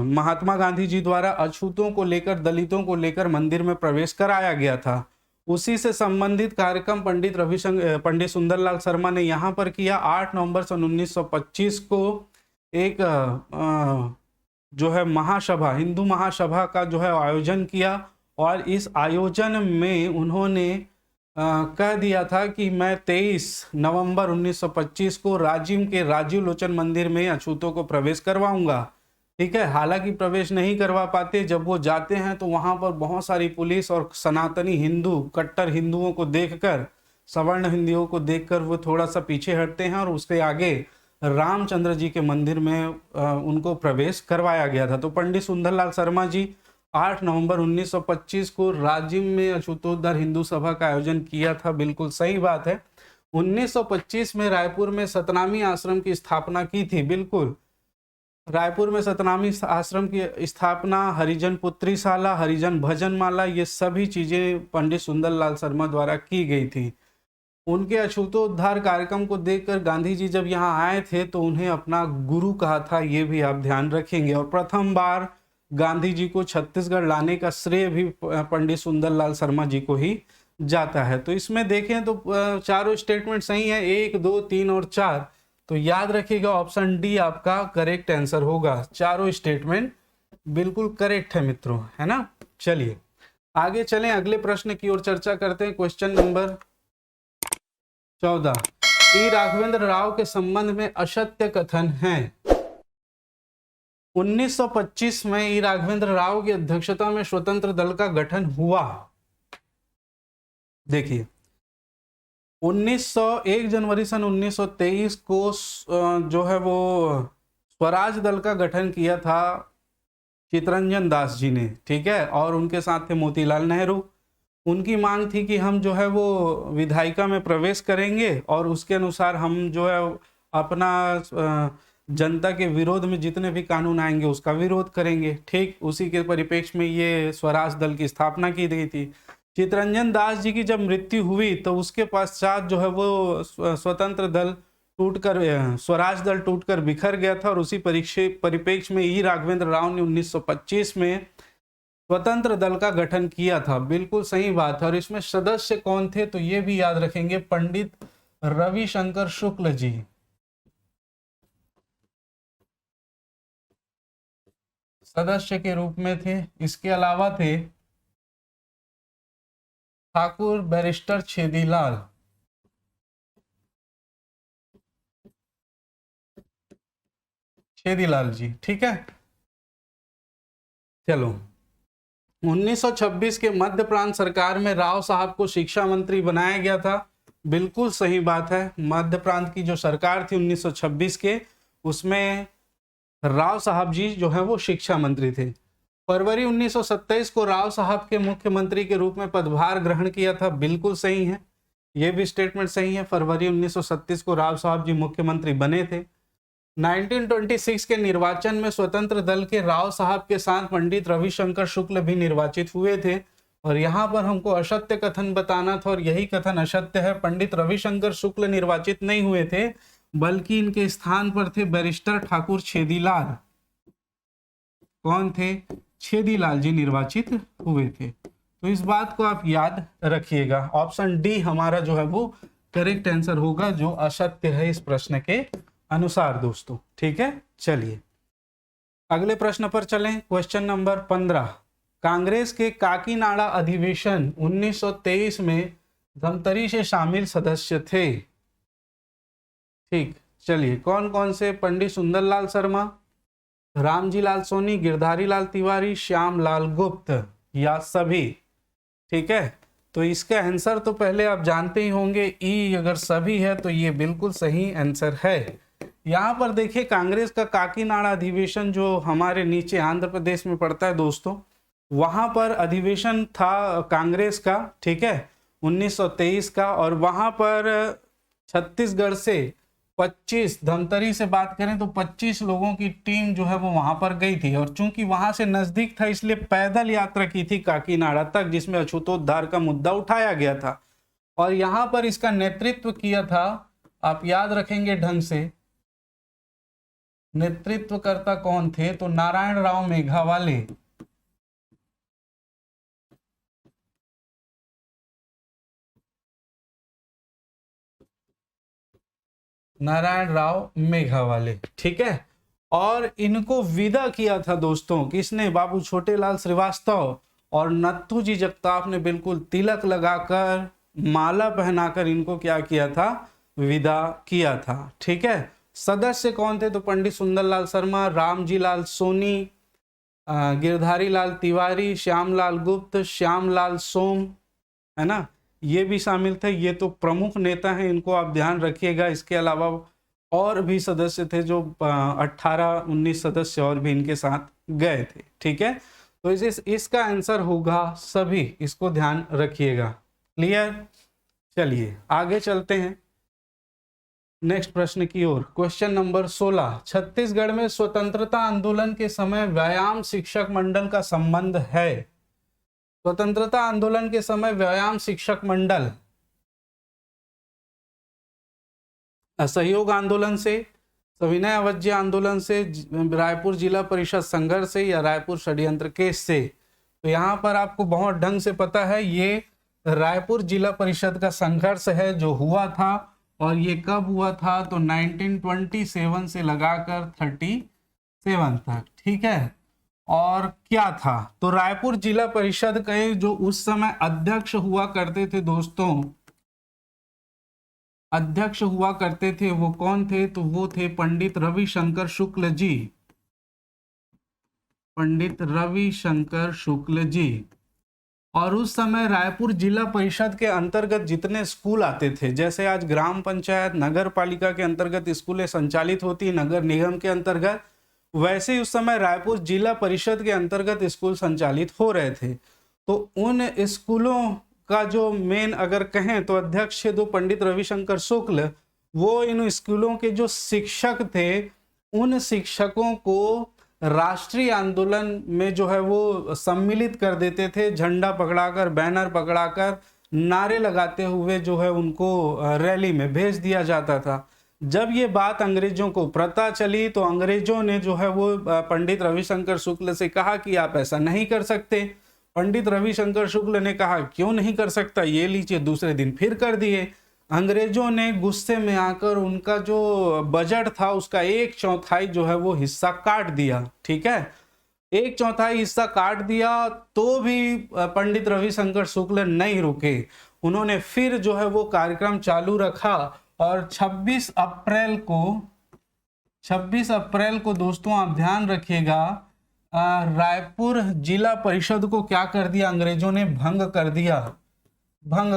महात्मा गांधी जी द्वारा अछूतों को लेकर, दलितों को लेकर मंदिर में प्रवेश कराया गया था। उसी से संबंधित कार्यक्रम पंडित सुंदरलाल शर्मा ने यहाँ पर किया। 8 नवंबर सन 1925 को एक जो है महासभा, हिंदू महासभा का जो है आयोजन किया, और इस आयोजन में उन्होंने कह दिया था कि मैं 23 नवंबर 1925 को राजिम के राजीव लोचन मंदिर में अछूतों को प्रवेश करवाऊंगा। ठीक है। हालांकि प्रवेश नहीं करवा पाते, जब वो जाते हैं तो वहां पर बहुत सारी पुलिस और सनातनी हिंदू, कट्टर हिंदुओं को देखकर, सवर्ण हिंदुओं को देखकर वो थोड़ा सा पीछे हटते हैं और उसके आगे रामचंद्र जी के मंदिर में उनको प्रवेश करवाया गया था। तो पंडित सुंदरलाल शर्मा जी 8 नवंबर 1925 को राजिम में अछूतोद्धार हिंदू सभा का आयोजन किया था। बिल्कुल सही बात है। 1925 में रायपुर में सतनामी आश्रम की स्थापना की थी। बिल्कुल, रायपुर में सतनामी आश्रम की स्थापना, हरिजन पुत्रीशाला, हरिजन भजनमाला, ये सभी चीजें पंडित सुंदरलाल शर्मा द्वारा की गई थी। उनके अछूतोद्धार कार्यक्रम को देखकर गांधी जी जब यहाँ आए थे तो उन्हें अपना गुरु कहा था, ये भी आप ध्यान रखेंगे। और प्रथम बार गांधी जी को छत्तीसगढ़ लाने का श्रेय भी पंडित सुंदरलाल शर्मा जी को ही जाता है। तो इसमें देखें तो चारों स्टेटमेंट सही है, 1, 2, 3 और 4। तो याद रखिएगा ऑप्शन डी आपका करेक्ट आंसर होगा। चारों स्टेटमेंट बिल्कुल करेक्ट है मित्रों, है ना। चलिए आगे चलें, अगले प्रश्न की ओर चर्चा करते हैं। क्वेश्चन नंबर 14, ई राघवेंद्र राव के संबंध में असत्य कथन है। 1925 में ई राघवेंद्र राव की अध्यक्षता में स्वतंत्र दल का गठन हुआ। देखिए 1 जनवरी सन 1923 को जो है वो स्वराज दल का गठन किया था चितरंजन दास जी ने, ठीक है। और उनके साथ थे मोतीलाल नेहरू। उनकी मांग थी कि हम जो है वो विधायिका में प्रवेश करेंगे और उसके अनुसार हम जो है अपना जनता के विरोध में जितने भी कानून आएंगे उसका विरोध करेंगे। ठीक उसी के परिप्रेक्ष्य में ये स्वराज दल की स्थापना की गई थी। चितरंजन दास जी की जब मृत्यु हुई तो उसके पश्चात जो है वो स्वतंत्र दल टूटकर, स्वराज दल टूटकर बिखर गया था। और उसी परिप्रेक्ष्य में ई राघवेंद्र राव ने 1925 में स्वतंत्र दल का गठन किया था। बिल्कुल सही बात है। और इसमें सदस्य कौन थे तो ये भी याद रखेंगे, पंडित रविशंकर शुक्ल जी सदस्य के रूप में थे। इसके अलावा थे ठाकुर बैरिस्टर छेदीलाल, छेदीलाल जी, ठीक है। चलो 1926 के मध्य प्रांत सरकार में राव साहब को शिक्षा मंत्री बनाया गया था। बिल्कुल सही बात है। मध्य प्रांत की जो सरकार थी 1926 के, उसमें राव साहब जी जो है वो शिक्षा मंत्री थे। फरवरी 1927 को राव साहब के मुख्यमंत्री के रूप में पदभार ग्रहण किया था। बिल्कुल सही है, ये भी स्टेटमेंट सही है। फरवरी 1937 को राव साहब जी मुख्यमंत्री बने थे। 1926 के निर्वाचन में स्वतंत्र दल के राव साहब के साथ पंडित रविशंकर शुक्ल भी निर्वाचित हुए थे। और यहाँ पर हमको असत्य कथन बताना था और यही कथन असत्य है। पंडित रविशंकर शुक्ल निर्वाचित नहीं हुए थे, बल्कि इनके स्थान पर थे बैरिस्टर ठाकुर छेदीलाल। कौन थे? छेदीलाल जी निर्वाचित हुए थे। तो इस बात को आप याद रखिएगा। ऑप्शन डी हमारा जो है वो करेक्ट आंसर होगा, जो असत्य है इस प्रश्न के अनुसार दोस्तों, ठीक है। चलिए अगले प्रश्न पर चलें। क्वेश्चन नंबर 15, कांग्रेस के काकीनाडा अधिवेशन 1923 में धमतरी से शामिल सदस्य थे। ठीक, चलिए कौन कौन से? पंडित सुंदरलाल शर्मा, रामजी लाल सोनी, गिरधारी लाल तिवारी, श्याम लाल गुप्त, या सभी। ठीक है, तो इसका आंसर तो पहले आप जानते ही होंगे, ई अगर सभी है तो ये बिल्कुल सही आंसर है। यहाँ पर देखिए कांग्रेस का काकीनाडा अधिवेशन जो हमारे नीचे आंध्र प्रदेश में पड़ता है दोस्तों, वहां पर अधिवेशन था कांग्रेस का, ठीक है, 1923 का। और वहां पर छत्तीसगढ़ से 25, धमतरी से बात करें तो 25 लोगों की टीम जो है वो वहां पर गई थी। और चूंकि वहां से नजदीक था इसलिए पैदल यात्रा की थी काकीनाडा तक, जिसमें अछूतोद्धार का मुद्दा उठाया गया था। और यहाँ पर इसका नेतृत्व किया था, आप याद रखेंगे ढंग से, नेतृत्वकर्ता कौन थे तो नारायण राव मेघावाले। नारायण राव मेघावाले, ठीक है। और इनको विदा किया था दोस्तों किसने? बाबू छोटेलाल श्रीवास्तव और नत्थू जी जगताप ने बिल्कुल तिलक लगाकर, माला पहनाकर इनको क्या किया था? विदा किया था, ठीक है। सदस्य कौन थे? तो पंडित सुंदरलाल शर्मा, रामजी लाल सोनी, गिरधारी लाल तिवारी, श्यामलाल गुप्त, श्यामलाल सोम, है ना, ये भी शामिल थे। ये तो प्रमुख नेता हैं, इनको आप ध्यान रखिएगा। इसके अलावा और भी सदस्य थे, जो 18-19 सदस्य और भी इनके साथ गए थे। ठीक है, तो इसका आंसर होगा सभी, इसको ध्यान रखिएगा। क्लियर? चलिए आगे चलते हैं नेक्स्ट प्रश्न की ओर। क्वेश्चन नंबर 16, छत्तीसगढ़ में स्वतंत्रता आंदोलन के समय व्यायाम शिक्षक मंडल का संबंध है। स्वतंत्रता आंदोलन के समय व्यायाम शिक्षक मंडल असहयोग आंदोलन से, सविनय अवज्ञा आंदोलन से, रायपुर जिला परिषद संघर्ष से, या रायपुर षड्यंत्र केस से। तो यहाँ पर आपको बहुत ढंग से पता है, ये रायपुर जिला परिषद का संघर्ष है जो हुआ था, और ये कब हुआ था? तो 1927 से लगाकर 37 तक। ठीक है, और क्या था? तो रायपुर जिला परिषद के जो उस समय अध्यक्ष हुआ करते थे दोस्तों, अध्यक्ष हुआ करते थे, वो कौन थे? तो वो थे पंडित रविशंकर शुक्ल जी, पंडित रविशंकर शुक्ल जी। और उस समय रायपुर जिला परिषद के अंतर्गत जितने स्कूल आते थे, जैसे आज ग्राम पंचायत नगर पालिका के अंतर्गत स्कूलें संचालित होती, नगर निगम के अंतर्गत, वैसे ही उस समय रायपुर जिला परिषद के अंतर्गत स्कूल संचालित हो रहे थे। तो उन स्कूलों का जो मेन अगर कहें तो अध्यक्ष थे दो पंडित रविशंकर शुक्ल। वो इन स्कूलों के जो शिक्षक थे, उन शिक्षकों को राष्ट्रीय आंदोलन में जो है वो सम्मिलित कर देते थे, झंडा पकड़ाकर, बैनर पकड़ाकर, नारे लगाते हुए जो है उनको रैली में भेज दिया जाता था। जब ये बात अंग्रेजों को पता चली तो अंग्रेजों ने जो है वो पंडित रविशंकर शुक्ल से कहा कि आप ऐसा नहीं कर सकते। पंडित रविशंकर शुक्ल ने कहा क्यों नहीं कर सकता, ये लीजिए, दूसरे दिन फिर कर दिए। अंग्रेजों ने गुस्से में आकर उनका जो बजट था उसका 1/4 जो है वो हिस्सा काट दिया। ठीक है, 1/4 हिस्सा काट दिया, तो भी पंडित रविशंकर शुक्ल नहीं रुके। उन्होंने फिर जो है वो कार्यक्रम चालू रखा, और 26 अप्रैल को दोस्तों आप ध्यान रखिएगा, रायपुर जिला परिषद को क्या कर दिया? अंग्रेजों ने भंग कर दिया। भंग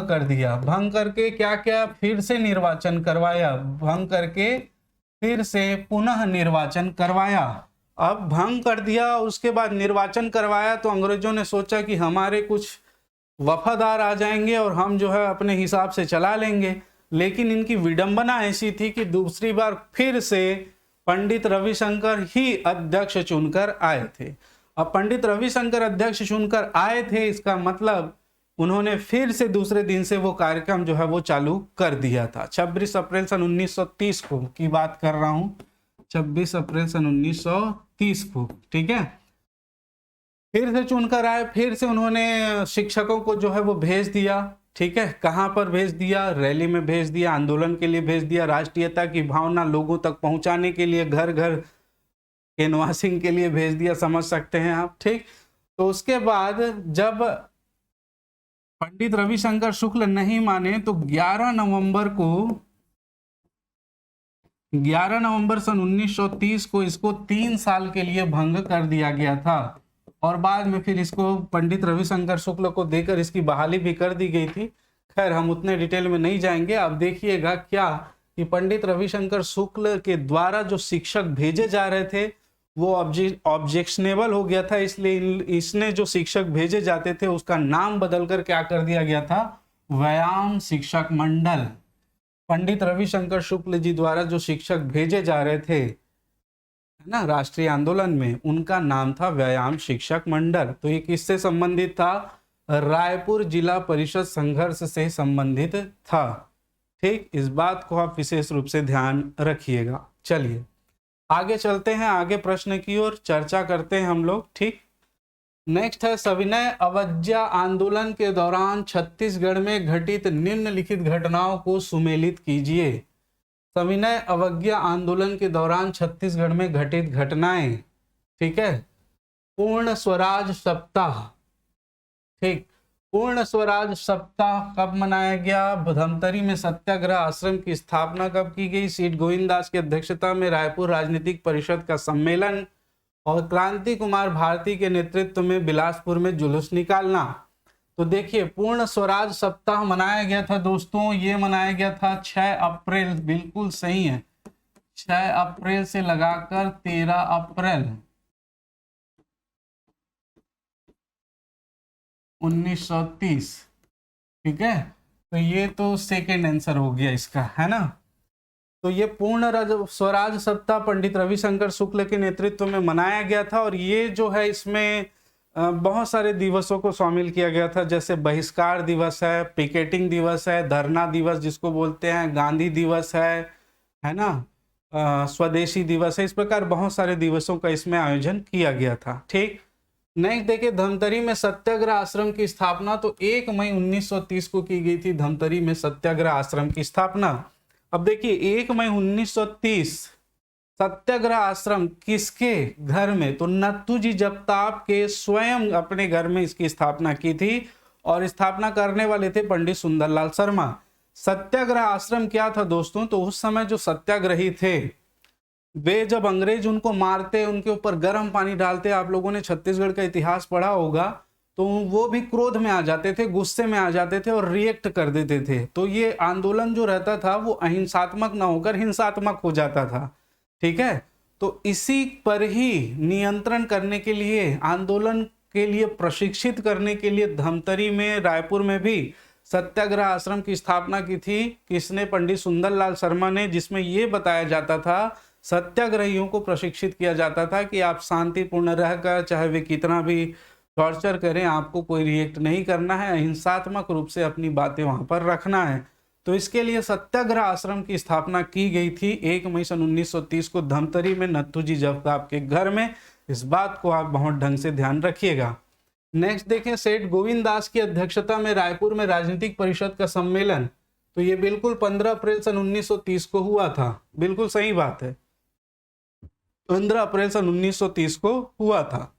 करके क्या क्या? फिर से निर्वाचन करवाया। भंग करके फिर से पुनः निर्वाचन करवाया। अब भंग कर दिया, उसके बाद निर्वाचन करवाया, तो अंग्रेजों ने सोचा कि हमारे कुछ वफादार आ जाएंगे और हम जो है अपने हिसाब से चला लेंगे। लेकिन इनकी विडंबना ऐसी थी कि दूसरी बार फिर से पंडित रविशंकर ही अध्यक्ष चुनकर आए थे। अब पंडित रविशंकर अध्यक्ष चुनकर आए थे, इसका मतलब उन्होंने फिर से दूसरे दिन से वो कार्यक्रम जो है वो चालू कर दिया था। 26 अप्रैल सन 1930 को की बात कर रहा हूं, 26 अप्रैल सन 1930 को। ठीक है, फिर से चुनकर आए, फिर से उन्होंने शिक्षकों को जो है वो भेज दिया। ठीक है, कहां पर भेज दिया? रैली में भेज दिया, आंदोलन के लिए भेज दिया, राष्ट्रीयता की भावना लोगों तक पहुंचाने के लिए, घर घर कैनवासिंग के लिए भेज दिया, समझ सकते हैं आप। ठीक, तो उसके बाद जब पंडित रविशंकर शुक्ल नहीं माने तो 11 नवंबर सन 1930 को इसको 3 साल के लिए भंग कर दिया गया था, और बाद में फिर इसको पंडित रविशंकर शुक्ल को देकर इसकी बहाली भी कर दी गई थी। खैर हम उतने डिटेल में नहीं जाएंगे। अब देखिएगा क्या कि पंडित रविशंकर शुक्ल के द्वारा जो शिक्षक भेजे जा रहे थे वो ऑब्जेक्शनेबल हो गया था, इसलिए इसने जो शिक्षक भेजे जाते थे उसका नाम बदलकर क्या कर दिया गया था? व्यायाम शिक्षक मंडल। पंडित रविशंकर शुक्ल जी द्वारा जो शिक्षक भेजे जा रहे थे ना राष्ट्रीय आंदोलन में, उनका नाम था व्यायाम शिक्षक मंडल। तो ये किससे संबंधित था? रायपुर जिला परिषद संघर्ष से संबंधित था। ठीक, इस बात को आप विशेष रूप से ध्यान रखिएगा। चलिए आगे चलते हैं, आगे प्रश्न की ओर चर्चा करते हैं हम लोग। ठीक, नेक्स्ट है सविनय अवज्ञा आंदोलन के दौरान छत्तीसगढ़ में घटित निम्नलिखित घटनाओं को सुमेलित कीजिए। सविनय अवज्ञा आंदोलन के दौरान छत्तीसगढ़ में घटित घटनाएं। ठीक है, पूर्ण स्वराज सप्ताह। ठीक, पूर्ण स्वराज सप्ताह कब मनाया गया? धमतरी में सत्याग्रह आश्रम की स्थापना कब की गई? सीट गोविंददास की अध्यक्षता में रायपुर राजनीतिक परिषद का सम्मेलन, और क्रांति कुमार भारती के नेतृत्व में बिलासपुर में जुलूस निकालना। तो देखिए, पूर्ण स्वराज सप्ताह मनाया गया था दोस्तों, ये मनाया गया था 6 अप्रैल, बिल्कुल सही है, 6 अप्रैल से लगाकर 13 अप्रैल 1930। ठीक है, तो ये तो सेकेंड आंसर हो गया इसका, है ना। तो ये पूर्ण स्वराज सप्ताह पंडित रविशंकर शुक्ल के नेतृत्व में मनाया गया था, और ये जो है इसमें बहुत सारे दिवसों को शामिल किया गया था, जैसे बहिष्कार दिवस है, पिकेटिंग दिवस है, धरना दिवस जिसको बोलते हैं, गांधी दिवस है ना, स्वदेशी दिवस है। इस प्रकार बहुत सारे दिवसों का इसमें आयोजन किया गया था। ठीक, नेक्स्ट देखिए, धमतरी में सत्याग्रह आश्रम की स्थापना तो 1 मई 1930 को की गई थी, धमतरी में सत्याग्रह आश्रम की स्थापना। अब देखिए, 1 मई 1930 सत्याग्रह आश्रम किसके घर में? तो नत्थूजी जगताप के स्वयं अपने घर में इसकी स्थापना की थी, और स्थापना करने वाले थे पंडित सुंदरलाल शर्मा। सत्याग्रह आश्रम क्या था दोस्तों? तो उस समय जो सत्याग्रही थे वे जब अंग्रेज उनको मारते, उनके ऊपर गर्म पानी डालते, आप लोगों ने छत्तीसगढ़ का इतिहास पढ़ा होगा, तो वो भी क्रोध में आ जाते थे, गुस्से में आ जाते थे और रिएक्ट कर देते थे। तो ये आंदोलन जो रहता था वो अहिंसात्मक ना होकर हिंसात्मक हो जाता था। ठीक है, तो इसी पर ही नियंत्रण करने के लिए, आंदोलन के लिए प्रशिक्षित करने के लिए धमतरी में, रायपुर में भी सत्याग्रह आश्रम की स्थापना की थी। किसने? पंडित सुंदरलाल शर्मा ने, जिसमें यह बताया जाता था, सत्याग्रहियों को प्रशिक्षित किया जाता था कि आप शांतिपूर्ण रहकर, चाहे वे कितना भी टॉर्चर करें, आपको कोई रिएक्ट नहीं करना है, अहिंसात्मक रूप से अपनी बातें वहां पर रखना है। तो इसके लिए सत्याग्रह आश्रम की स्थापना की गई थी 1 मई सन 1930 को धमतरी में नत्थूजी जगताप के घर में। इस बात को आप बहुत ढंग से ध्यान रखिएगा। नेक्स्ट देखें, सेठ गोविंददास की अध्यक्षता में रायपुर में राजनीतिक परिषद का सम्मेलन, तो ये बिल्कुल 15 अप्रैल सन 1930 को हुआ था, बिल्कुल सही बात है, 15 अप्रैल सन 1930 को हुआ था।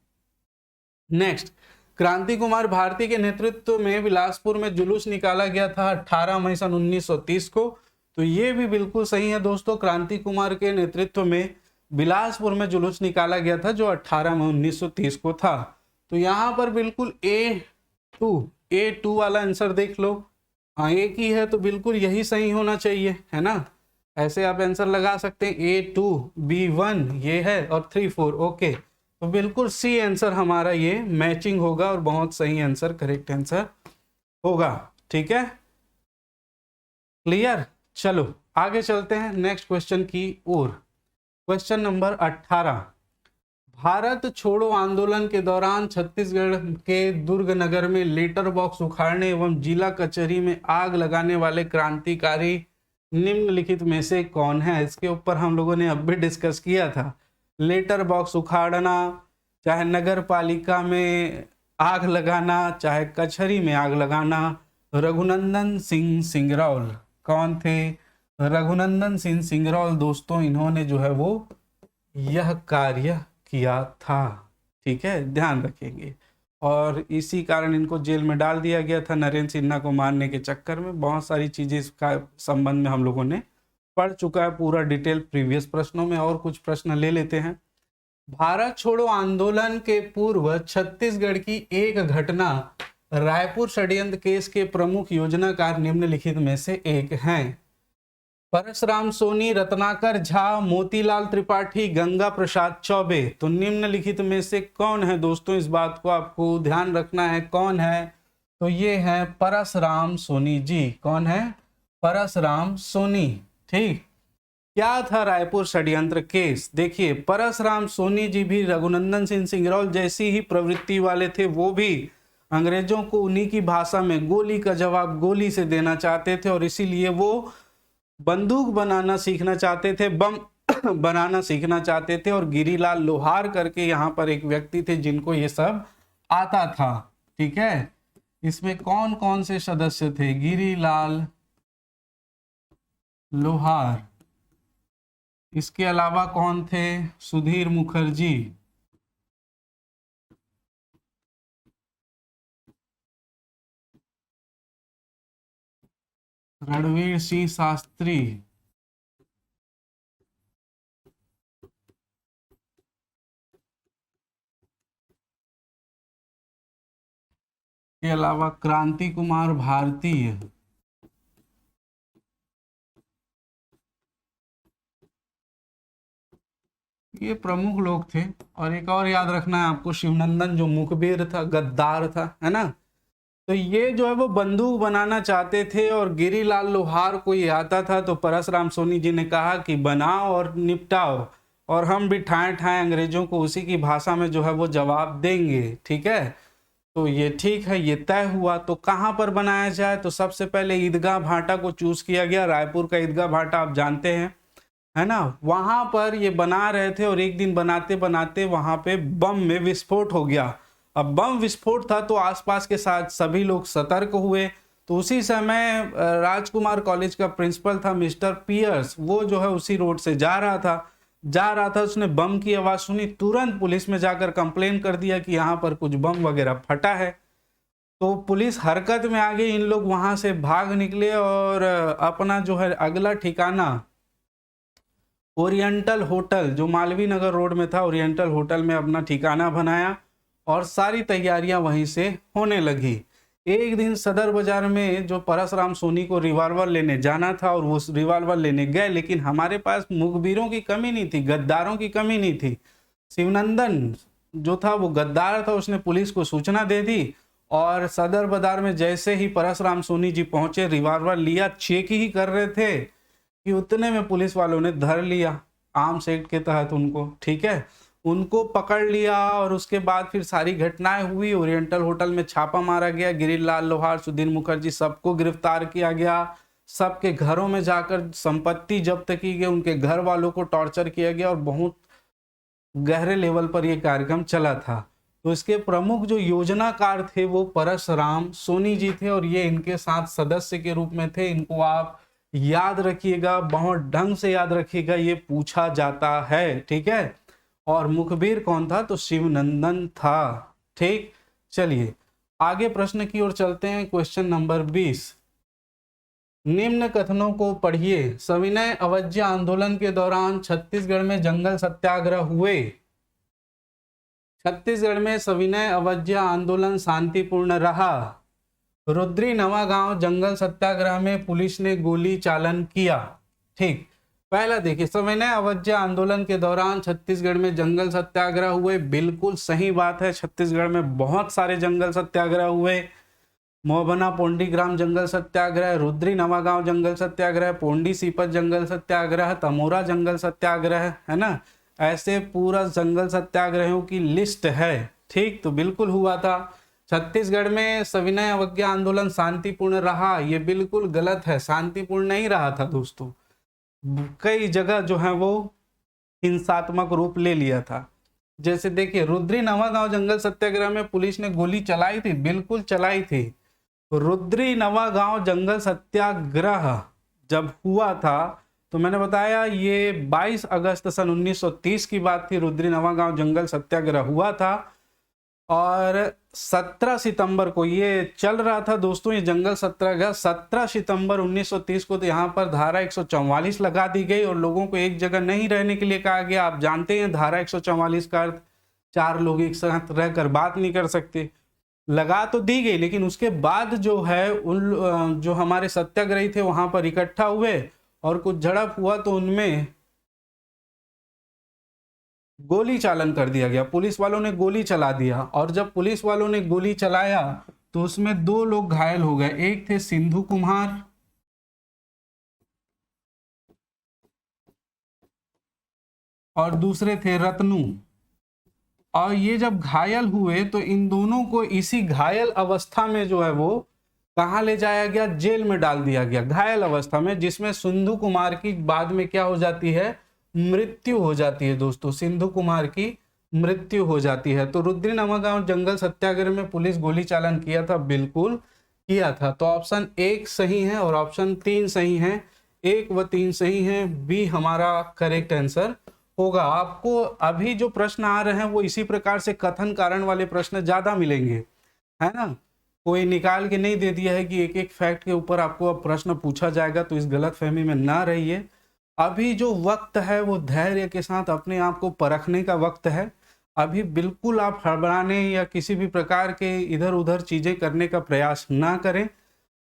नेक्स्ट, क्रांति कुमार भारती के नेतृत्व में बिलासपुर में जुलूस निकाला गया था 18 मई सन 1930 को, तो ये भी बिल्कुल सही है दोस्तों, क्रांति कुमार के नेतृत्व में बिलासपुर में जुलूस निकाला गया था जो 18 मई 1930 को था। तो यहाँ पर बिल्कुल A2 वाला आंसर देख लो, हाँ एक ही है, तो बिल्कुल यही सही होना चाहिए, है ना। ऐसे आप आंसर लगा सकते हैं, A2 B1 ये है और 3 4, ओके। तो बिल्कुल सी आंसर हमारा ये मैचिंग होगा और बहुत सही आंसर, करेक्ट आंसर होगा। ठीक है, क्लियर। चलो आगे चलते हैं नेक्स्ट क्वेश्चन की ओर। क्वेश्चन नंबर 18, भारत छोड़ो आंदोलन के दौरान छत्तीसगढ़ के दुर्ग नगर में लेटर बॉक्स उखाड़ने एवं जिला कचहरी में आग लगाने वाले क्रांतिकारी निम्नलिखित में से कौन है? इसके ऊपर हम लोगों ने अब भी डिस्कस किया था। लेटर बॉक्स उखाड़ना, चाहे नगर पालिका में आग लगाना, चाहे कचहरी में आग लगाना। रघुनंदन सिंह सिंगरौल कौन थे? रघुनंदन सिंह सिंगरौल दोस्तों, इन्होंने जो है वो यह कार्य किया था। ठीक है, ध्यान रखेंगे। और इसी कारण इनको जेल में डाल दिया गया था नरेंद्र सिन्हा को मारने के चक्कर में। बहुत सारी चीजें इसका संबंध में हम लोगों ने पढ़ चुका है पूरा डिटेल प्रीवियस प्रश्नों में, और कुछ प्रश्न ले लेते हैं। भारत छोड़ो आंदोलन के पूर्व छत्तीसगढ़ की एक घटना रायपुर षड्यंत्र केस के प्रमुख योजनाकार निम्नलिखित में से एक हैं। परशुराम सोनी, रत्नाकर झा, मोतीलाल त्रिपाठी, गंगा प्रसाद चौबे। तो निम्नलिखित में से कौन है दोस्तों? इस बात को आपको ध्यान रखना है, कौन है? तो ये है परशुराम सोनी जी। कौन है? परशुराम सोनी। ठीक, क्या था रायपुर षड्यंत्र केस? देखिए, परशुराम सोनी जी भी रघुनंदन सिंह सिंगरौल जैसी ही प्रवृत्ति वाले थे। वो भी अंग्रेजों को उन्हीं की भाषा में गोली का जवाब गोली से देना चाहते थे, और इसीलिए वो बंदूक बनाना सीखना चाहते थे, बम बनाना सीखना चाहते थे। और गिरीलाल लोहार करके यहाँ पर एक व्यक्ति थे जिनको ये सब आता था। ठीक है, इसमें कौन कौन से सदस्य थे? गिरीलाल लोहार, इसके अलावा कौन थे? सुधीर मुखर्जी, रणवीर सिंह शास्त्री, के अलावा क्रांति कुमार भारतीय, ये प्रमुख लोग थे। और एक और याद रखना है आपको, शिवनंदन जो मुखबिर था, गद्दार था, है ना। तो ये जो है वो बंदूक बनाना चाहते थे और गिरीलाल लोहार कोई आता था तो परसराम सोनी जी ने कहा कि बनाओ और निपटाओ, और हम भी ठाए ठाए अंग्रेजों को उसी की भाषा में जो है वो जवाब देंगे। ठीक है, तो ये ठीक है, ये तय हुआ। तो कहाँ पर बनाया जाए, तो सबसे पहले ईदगाह भाटा को चूज किया गया। रायपुर का ईदगाह भाटा आप जानते हैं, है ना। वहां पर ये बना रहे थे और एक दिन बनाते बनाते वहां पे बम में विस्फोट हो गया। अब बम विस्फोट था तो आसपास के साथ सभी लोग सतर्क हुए। तो उसी समय राजकुमार कॉलेज का प्रिंसिपल था मिस्टर पियर्स, वो जो है उसी रोड से जा रहा था, उसने बम की आवाज सुनी, तुरंत पुलिस में जाकर कंप्लेन कर दिया कि यहाँ पर कुछ बम वगैरह फटा है। तो पुलिस हरकत में आ गई, इन लोग वहां से भाग निकले और अपना जो है अगला ठिकाना ओरिएंटल होटल, जो मालवीय नगर रोड में था, ओरिएंटल होटल में अपना ठिकाना बनाया और सारी तैयारियां वहीं से होने लगी। एक दिन सदर बाजार में जो परसराम सोनी को रिवॉल्वर लेने जाना था और वो रिवॉल्वर लेने गए, लेकिन हमारे पास मुखबिरों की कमी नहीं थी, गद्दारों की कमी नहीं थी। शिवनंदन जो था वो गद्दार था, उसने पुलिस को सूचना दे दी और सदर बाजार में जैसे ही परसराम सोनी जी पहुंचे, रिवॉल्वर लिया, चेक ही कर रहे थे कि उतने में पुलिस वालों ने धर लिया आर्म्स एक्ट के तहत उनको। ठीक है, उनको पकड़ लिया और उसके बाद फिर सारी घटनाएं हुई। ओरिएंटल होटल में छापा मारा गया, गिरिलाल लोहार, सुधीर मुखर्जी, सबको गिरफ्तार किया गया। सबके घरों में जाकर संपत्ति जब्त की गई, उनके घर वालों को टॉर्चर किया गया और बहुत गहरे लेवल पर यह कार्यक्रम चला था। तो इसके प्रमुख जो योजनाकार थे वो परसराम सोनी जी थे और ये इनके साथ सदस्य के रूप में थे। इनको आप याद रखिएगा, बहुत ढंग से याद रखिएगा, ये पूछा जाता है। ठीक है, और मुखबिर कौन था, तो शिवनंदन था। ठीक, चलिए आगे प्रश्न की ओर चलते हैं। क्वेश्चन नंबर 20, निम्न कथनों को पढ़िए। सविनय अवज्ञा आंदोलन के दौरान छत्तीसगढ़ में जंगल सत्याग्रह हुए। छत्तीसगढ़ में सविनय अवज्ञा आंदोलन शांतिपूर्ण रहा। रुद्री नवागांव जंगल सत्याग्रह में पुलिस ने गोली चालन किया। ठीक, पहला देखिए, सविनय अवज्ञा आंदोलन के दौरान छत्तीसगढ़ में जंगल सत्याग्रह हुए, बिल्कुल सही बात है। छत्तीसगढ़ में बहुत सारे जंगल सत्याग्रह हुए। मोहबना पोंडीग्राम जंगल सत्याग्रह, रुद्री नवागांव जंगल सत्याग्रह, पोंडी सीपत जंगल सत्याग्रह, तमोरा जंगल सत्याग्रह, है ना। ऐसे पूरा जंगल सत्याग्रहों की लिस्ट है। ठीक, तो बिल्कुल हुआ था। छत्तीसगढ़ में सविनय अवज्ञा आंदोलन शांतिपूर्ण रहा, ये बिल्कुल गलत है, शांतिपूर्ण नहीं रहा था दोस्तों। कई जगह जो है वो हिंसात्मक रूप ले लिया था। जैसे देखिए, रुद्री नवागांव जंगल सत्याग्रह में पुलिस ने गोली चलाई थी, बिल्कुल चलाई थी। रुद्री नवागांव जंगल सत्याग्रह जब हुआ था तो मैंने बताया ये 22 अगस्त सन 1930 की बात थी। रुद्री नवागांव जंगल सत्याग्रह हुआ था और 17 सितंबर को ये चल रहा था दोस्तों। ये जंगल सत्याग्रह 17 सितंबर 1930 को तो यहाँ पर धारा 144 लगा दी गई और लोगों को एक जगह नहीं रहने के लिए कहा गया। आप जानते हैं धारा 144 का अर्थ, 4 लोग एक साथ रहकर बात नहीं कर सकते। लगा तो दी गई, लेकिन उसके बाद जो है उन जो हमारे सत्याग्रही थे वहां पर इकट्ठा हुए और कुछ झड़प हुआ तो उनमें गोली चालन कर दिया गया। पुलिस वालों ने गोली चला दिया और जब पुलिस वालों ने गोली चलाया तो उसमें 2 लोग घायल हो गए। एक थे सिंधु कुमार और दूसरे थे रत्नू। और ये जब घायल हुए तो इन दोनों को इसी घायल अवस्था में जो है वो कहाँ ले जाया गया, जेल में डाल दिया गया घायल अवस्था में, जिसमें सिंधु कुमार की बाद में क्या हो जाती है, मृत्यु हो जाती है दोस्तों। सिंधु कुमार की मृत्यु हो जाती है। तो रुद्री नवागांव जंगल सत्याग्रह में पुलिस गोली चालन किया था, बिल्कुल किया था। तो ऑप्शन 1 सही है और ऑप्शन 3 सही है। 1 व 3 सही है, बी हमारा करेक्ट आंसर होगा। आपको अभी जो प्रश्न आ रहे हैं वो इसी प्रकार से कथन कारण वाले प्रश्न ज्यादा मिलेंगे, है ना। कोई निकाल के नहीं दे दिया है कि एक एक फैक्ट के ऊपर आपको अब प्रश्न पूछा जाएगा, तो इस गलतफहमी में ना रहिए। अभी जो वक्त है वो धैर्य के साथ अपने आप को परखने का वक्त है। अभी बिल्कुल आप हड़बड़ाने या किसी भी प्रकार के इधर उधर चीज़ें करने का प्रयास ना करें।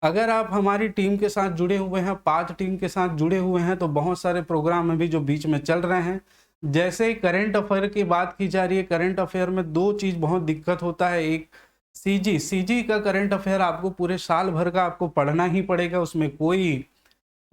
अगर आप हमारी टीम के साथ जुड़े हुए हैं, 5 टीम के साथ जुड़े हुए हैं, तो बहुत सारे प्रोग्राम अभी जो बीच में चल रहे हैं, जैसे करंट अफेयर की बात की जा रही है। करंट अफेयर में 2 चीज़ बहुत दिक्कत होता है। एक सीजी का करंट अफेयर आपको पूरे साल भर का आपको पढ़ना ही पड़ेगा, उसमें कोई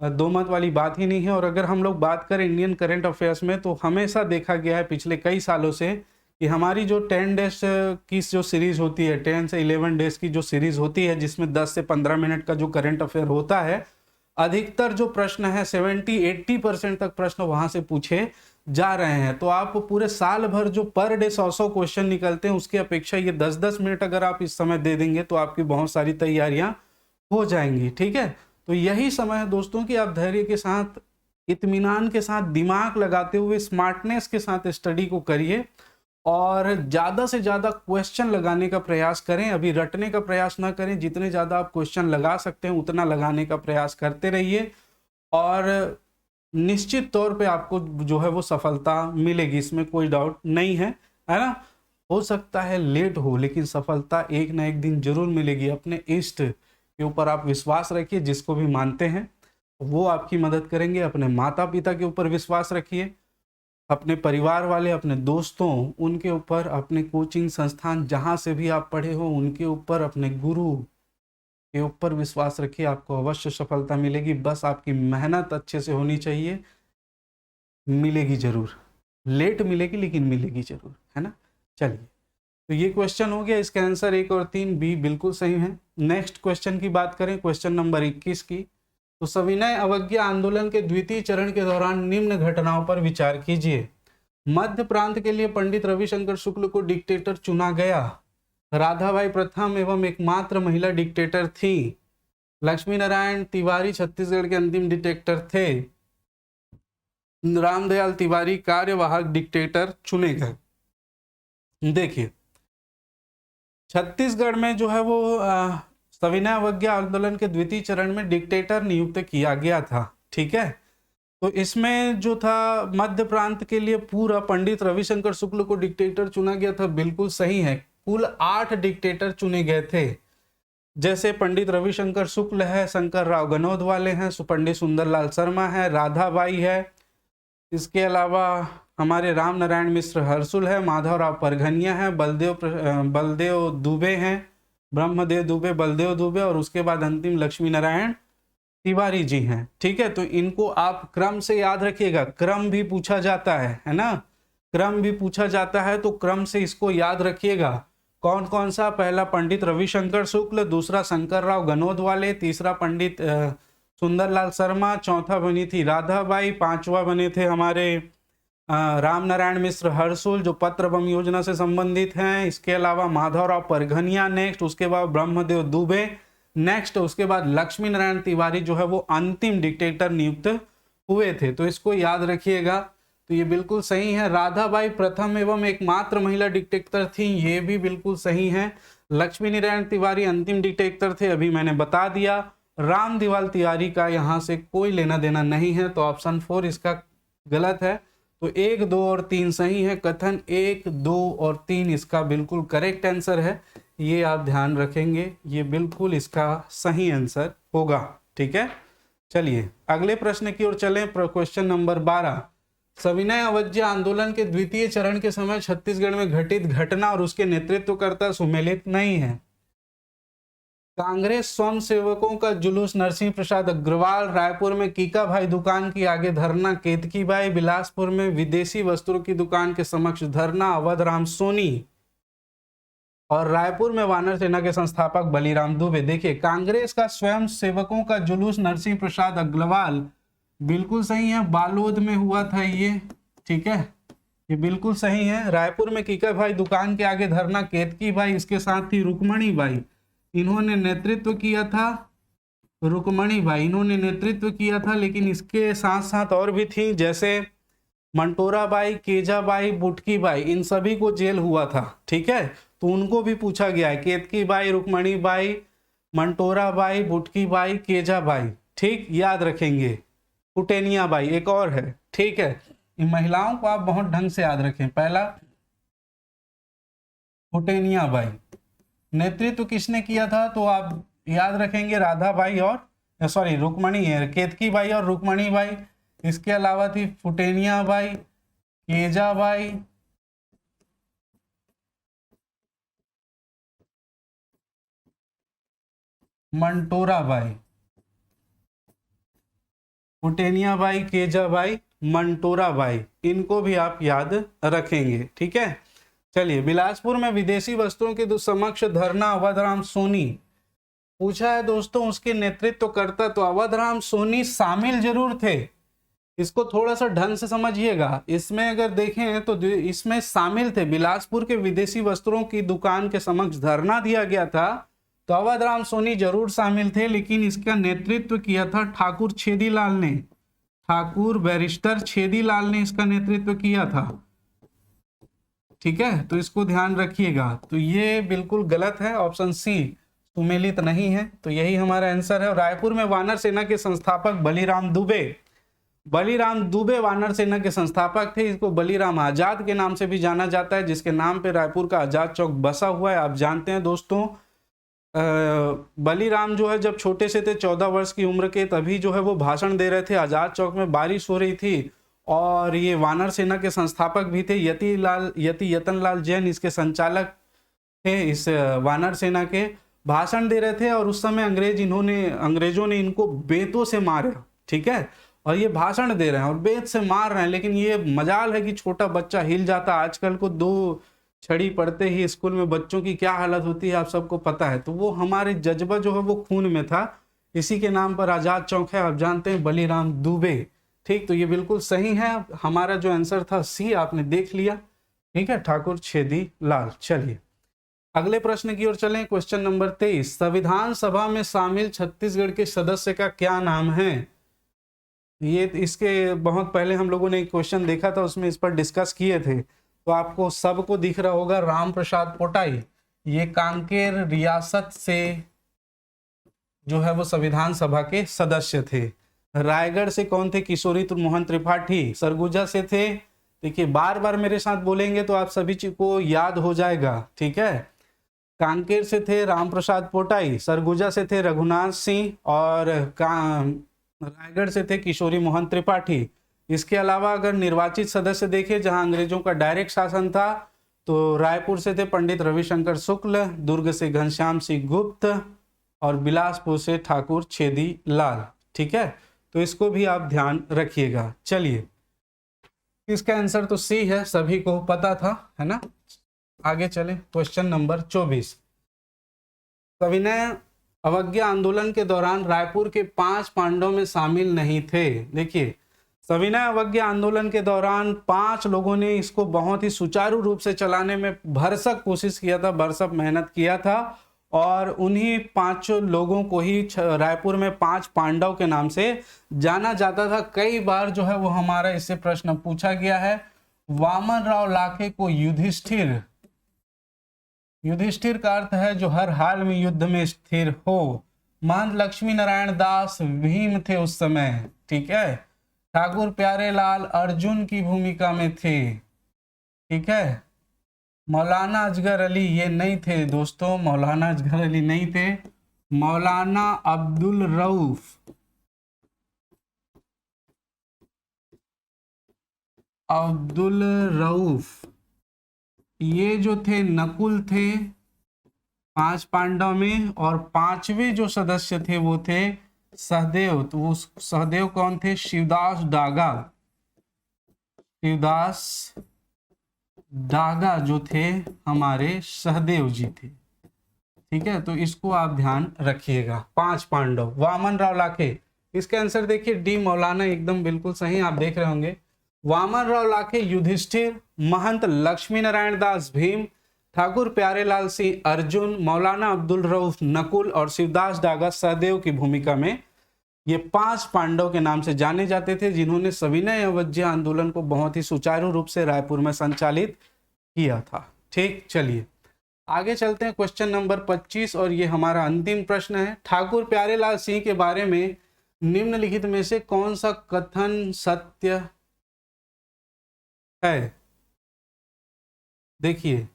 दो मत वाली बात ही नहीं है। और अगर हम लोग बात करें इंडियन करंट अफेयर्स में, तो हमेशा देखा गया है पिछले कई सालों से कि हमारी जो 10 डेज की जो सीरीज़ होती है, 10 से 11 डेज की जो सीरीज़ होती है, जिसमें 10 से 15 मिनट का जो करंट अफेयर होता है, अधिकतर जो प्रश्न है 70-80% तक प्रश्न वहाँ से पूछे जा रहे हैं। तो आप पूरे साल भर जो पर डे 100 क्वेश्चन निकलते हैं, उसकी अपेक्षा ये 10-10 मिनट अगर आप इस समय दे देंगे तो आपकी बहुत सारी तैयारियां हो जाएंगी। ठीक है, तो यही समय है दोस्तों कि आप धैर्य के साथ, इत्मीनान के साथ, दिमाग लगाते हुए, स्मार्टनेस के साथ स्टडी को करिए और ज़्यादा से ज़्यादा क्वेश्चन लगाने का प्रयास करें। अभी रटने का प्रयास ना करें, जितने ज़्यादा आप क्वेश्चन लगा सकते हैं उतना लगाने का प्रयास करते रहिए और निश्चित तौर पे आपको जो है वो सफलता मिलेगी, इसमें कोई डाउट नहीं है ना। हो सकता है लेट हो, लेकिन सफलता एक ना एक दिन जरूर मिलेगी। अपने इष्ट के ऊपर आप विश्वास रखिए, जिसको भी मानते हैं वो आपकी मदद करेंगे। अपने माता पिता के ऊपर विश्वास रखिए, अपने परिवार वाले, अपने दोस्तों, उनके ऊपर, अपने कोचिंग संस्थान जहाँ से भी आप पढ़े हो उनके ऊपर, अपने गुरु के ऊपर विश्वास रखिए। आपको अवश्य सफलता मिलेगी, बस आपकी मेहनत अच्छे से होनी चाहिए। मिलेगी जरूर, लेट मिलेगी लेकिन मिलेगी जरूर, है ना। चलिए, तो ये क्वेश्चन हो गया, इसका आंसर 1 और 3 बी बिल्कुल सही है। नेक्स्ट क्वेश्चन की बात करें, क्वेश्चन नंबर 21 की, तो सविनय अवज्ञा आंदोलन के द्वितीय चरण के दौरान निम्न घटनाओं पर विचार कीजिए। मध्य प्रांत के लिए पंडित रविशंकर शुक्ल को डिक्टेटर चुना गया। राधाबाई प्रथम एवं एकमात्र महिला डिक्टेटर थी। लक्ष्मी नारायण तिवारी छत्तीसगढ़ के अंतिम डिक्टेटर थे। रामदयाल तिवारी कार्यवाहक डिक्टेटर चुने गए। देखिए, छत्तीसगढ़ में जो है वो सविनय अवज्ञा आंदोलन के द्वितीय चरण में डिक्टेटर नियुक्त किया गया था। ठीक है, तो इसमें जो था मध्य प्रांत के लिए पूरा पंडित रविशंकर शुक्ल को डिक्टेटर चुना गया था, बिल्कुल सही है। कुल 8 डिक्टेटर चुने गए थे, जैसे पंडित रविशंकर शुक्ल है, शंकर राव गनौद वाले हैं, पंडित सुंदरलाल शर्मा है, राधाबाई है, इसके अलावा हमारे राम नारायण मिश्र हर्सुल है, माधवराव परघनिया है, बलदेव दुबे हैं, ब्रह्मदेव दुबे, बलदेव दुबे, और उसके बाद अंतिम लक्ष्मी नारायण तिवारी जी हैं। ठीक है, तो इनको आप क्रम से याद रखिएगा, क्रम भी पूछा जाता है ना, क्रम भी पूछा जाता है, तो क्रम से इसको याद रखिएगा। कौन कौन सा? पहला पंडित रविशंकर शुक्ल, दूसरा शंकर राव गनौद वाले, तीसरा पंडित सुंदरलाल शर्मा, चौथा बनी थी राधाबाई, पांचवा बने थे हमारे राम नारायण मिश्र हर्सुल जो पत्र बम योजना से संबंधित हैं। इसके अलावा माधवराव परघनिया नेक्स्ट, उसके बाद ब्रह्मदेव दुबे नेक्स्ट, उसके बाद लक्ष्मी नारायण तिवारी जो है वो अंतिम डिक्टेटर नियुक्त हुए थे। तो इसको याद रखिएगा। तो ये बिल्कुल सही है। राधाबाई प्रथम एवं एकमात्र महिला डिक्टेटर थी, ये भी बिल्कुल सही है। लक्ष्मी नारायण तिवारी अंतिम डिक्टेटर थे, अभी मैंने बता दिया। रामदयाल तिवारी का यहाँ से कोई लेना देना नहीं है, तो ऑप्शन 4 इसका गलत है। तो 1, 2 और 3 सही है। कथन 1, 2 और 3 इसका बिल्कुल करेक्ट आंसर है, ये आप ध्यान रखेंगे, ये बिल्कुल इसका सही आंसर होगा। ठीक है, चलिए अगले प्रश्न की ओर चलें। क्वेश्चन नंबर 12, सविनय अवज्ञा आंदोलन के द्वितीय चरण के समय छत्तीसगढ़ में घटित घटना और उसके नेतृत्वकर्ता सुमेलित नहीं है। कांग्रेस स्वयं सेवकों का जुलूस नरसिंह प्रसाद अग्रवाल, रायपुर में कीका भाई दुकान की आगे धरना केतकी बाई, बिलासपुर में विदेशी वस्त्रों की दुकान के समक्ष धरना अवध राम सोनी, और रायपुर में वानर सेना के संस्थापक बलीराम दुबे। देखिए, कांग्रेस का स्वयं सेवकों का जुलूस नरसिंह प्रसाद अग्रवाल बिल्कुल सही है, बालोद में हुआ था ये। ठीक है, ये बिल्कुल सही है। रायपुर में कीका भाई दुकान के आगे धरना केतकी बाई, इसके साथ ही रुक्मणी बाई, इन्होंने नेतृत्व किया था। रुक्मणी बाई इन्होंने नेतृत्व किया था, लेकिन इसके साथ साथ और भी थी, जैसे Mantora by, Keja by, Butki by, इन सभी को जेल हुआ था। ठीक है, तो उनको भी पूछा गया है, केतकी बाई, रुक्मणी बाई, मंटोरा बाई, बुटकी बाई, केजा बाई, ठीक, याद रखेंगे। फुटेनिया बाई एक और है, ठीक है। इन महिलाओं को आप बहुत ढंग से याद रखें। पहला फुटेनिया बाई, नेतृत्व किसने किया था, तो आप याद रखेंगे राधा बाई और सॉरी रुक्मणी है, केतकी बाई और रुक्मणी बाई। इसके अलावा थी फुटेनिया बाई, केजा बाई, मंटोरा बाई, फुटेनिया बाई, केजा बाई, मंटोरा बाई, इनको भी आप याद रखेंगे, ठीक है। चलिए, बिलासपुर में विदेशी वस्त्रों के समक्ष धरना अवधराम सोनी, पूछा है दोस्तों, उसके नेतृत्व करता तो अवधराम सोनी शामिल जरूर थे। इसको थोड़ा सा ढंग से समझिएगा। इसमें अगर देखें तो इसमें शामिल थे, बिलासपुर के विदेशी वस्त्रों की दुकान के समक्ष धरना दिया गया था, तो अवधराम सोनी जरूर शामिल थे, लेकिन इसका नेतृत्व किया था ठाकुर छेदीलाल ने। ठाकुर बैरिस्टर छेदीलाल ने इसका नेतृत्व किया था, ठीक है। तो इसको ध्यान रखिएगा। तो ये बिल्कुल गलत है, ऑप्शन सी सुमेलित नहीं है, तो यही हमारा आंसर है। रायपुर में वानर सेना के संस्थापक बलीराम दुबे, बलीराम दुबे वानर सेना के संस्थापक थे। इसको बलीराम आजाद के नाम से भी जाना जाता है, जिसके नाम पे रायपुर का आजाद चौक बसा हुआ है। आप जानते हैं दोस्तों, बलीराम जो है जब छोटे से थे, 14 वर्ष की उम्र के, तभी जो है वो भाषण दे रहे थे आजाद चौक में, बारिश हो रही थी, और ये वानर सेना के संस्थापक भी थे। यतनलाल जैन इसके संचालक थे, इस वानर सेना के, भाषण दे रहे थे, और उस समय अंग्रेजों ने इनको बेतों से मारा, ठीक है। और ये भाषण दे रहे हैं और बेत से मार रहे हैं, लेकिन ये मजाल है कि छोटा बच्चा हिल जाता। आजकल को 2 छड़ी पड़ते ही स्कूल में बच्चों की क्या हालत होती है आप सबको पता है। तो वो हमारे जज्बा जो है वो खून में था, इसी के नाम पर आजाद चौक है। आप जानते हैं बलीराम दुबे, ठीक। तो ये बिल्कुल सही है, हमारा जो आंसर था सी आपने देख लिया, ठीक है, ठाकुर छेदी लाल। चलिए अगले प्रश्न की ओर चलें। क्वेश्चन नंबर 23, संविधान सभा में शामिल छत्तीसगढ़ के सदस्य का क्या नाम है। ये इसके बहुत पहले हम लोगों ने एक क्वेश्चन देखा था, उसमें इस पर डिस्कस किए थे, तो आपको सबको दिख रहा होगा, राम प्रसाद पोटाई। ये कांकेर रियासत से जो है वो संविधान सभा के सदस्य थे। रायगढ़ से कौन थे, किशोरी मोहन त्रिपाठी। सरगुजा से थे, देखिए बार बार मेरे साथ बोलेंगे तो आप सभी चीज को याद हो जाएगा, ठीक है। कांकेर से थे राम प्रसाद पोटाई, सरगुजा से थे रघुनाथ सिंह, और रायगढ़ से थे किशोरी मोहन त्रिपाठी। इसके अलावा अगर निर्वाचित सदस्य देखें जहां अंग्रेजों का डायरेक्ट शासन था, तो रायपुर से थे पंडित रविशंकर शुक्ल, दुर्ग से घनश्याम सिंह गुप्त, और बिलासपुर से ठाकुर छेदी लाल, ठीक है। तो इसको भी आप ध्यान रखिएगा। चलिए इसका आंसर तो सी है, सभी को पता था, है ना। आगे चले, क्वेश्चन नंबर 24, सविनय अवज्ञा आंदोलन के दौरान रायपुर के 5 पांडव में शामिल नहीं थे। देखिए सविनय अवज्ञा आंदोलन के दौरान 5 लोगों ने इसको बहुत ही सुचारू रूप से चलाने में भरसक कोशिश किया था, भरसक मेहनत किया था, और उन्हीं 5 लोगों को ही रायपुर में 5 पांडव के नाम से जाना जाता था। कई बार जो है वो हमारा इससे प्रश्न पूछा गया है। वामन राव लाखे को युधिष्ठिर, युधिष्ठिर का अर्थ है जो हर हाल में युद्ध में स्थिर हो। महंत लक्ष्मी नारायण दास भीम थे उस समय, ठीक है। ठाकुर प्यारेलाल अर्जुन की भूमिका में थे, ठीक है। मौलाना असगर अली ये नहीं थे दोस्तों, मौलाना असगर अली नहीं थे। मौलाना अब्दुल रऊफ, अब्दुल रऊफ ये जो थे नकुल थे 5 पांडव में, और 5वें जो सदस्य थे वो थे सहदेव। तो वो सहदेव कौन थे, शिवदास डागा। शिवदास डागा जो थे हमारे सहदेव जी थे, ठीक है। तो इसको आप ध्यान रखिएगा। 5 पांडव, वामन राव लाखे, इसका आंसर देखिए डी मौलाना, एकदम बिल्कुल सही, आप देख रहे होंगे। वामन राव लाखे युधिष्ठिर, महंत लक्ष्मी नारायण दास भीम, ठाकुर प्यारेलाल सिंह अर्जुन, मौलाना अब्दुल रऊफ नकुल, और शिवदास डागा सहदेव की भूमिका में, ये 5 पांडव के नाम से जाने जाते थे, जिन्होंने सविनय अवज्ञा आंदोलन को बहुत ही सुचारू रूप से रायपुर में संचालित किया था, ठीक। चलिए आगे चलते हैं क्वेश्चन नंबर 25 और ये हमारा अंतिम प्रश्न है। ठाकुर प्यारेलाल सिंह के बारे में निम्नलिखित में से कौन सा कथन सत्य है? देखिए,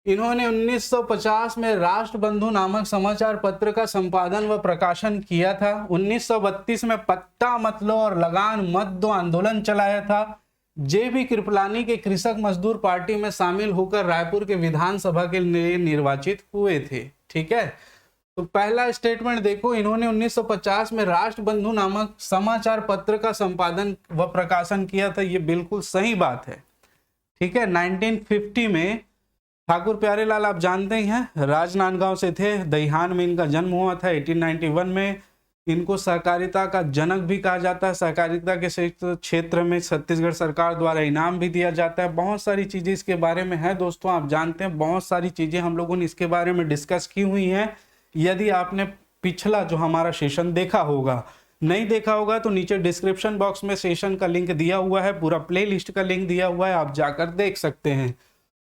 इन्होंने 1950 में राष्ट्रबंधु नामक समाचार पत्र का संपादन व प्रकाशन किया था। 1932 में पट्टा मत लो और लगान मत दो आंदोलन चलाया था। जेबी कृपलानी के कृषक मजदूर पार्टी में शामिल होकर रायपुर के विधानसभा के लिए निर्वाचित हुए थे। ठीक है, तो पहला स्टेटमेंट देखो, इन्होंने 1950 में राष्ट्रबंधु नामक समाचार पत्र का संपादन व प्रकाशन किया था, ये बिल्कुल सही बात है। ठीक है, 1950 में ठाकुर प्यारेलाल आप जानते ही हैं, राजनांदगांव से थे, दहिहान में इनका जन्म हुआ था। 1891 में इनको सहकारिता का जनक भी कहा जाता है। सहकारिता के क्षेत्र में छत्तीसगढ़ सरकार द्वारा इनाम भी दिया जाता है। बहुत सारी चीज़ें इसके बारे में है दोस्तों, आप जानते हैं, बहुत सारी चीज़ें हम लोगों ने इसके बारे में डिस्कस की हुई हैं। यदि आपने पिछला जो हमारा सेशन देखा होगा, नहीं देखा होगा तो नीचे डिस्क्रिप्शन बॉक्स में सेशन का लिंक दिया हुआ है, पूरा प्ले लिस्ट का लिंक दिया हुआ है, आप जाकर देख सकते हैं।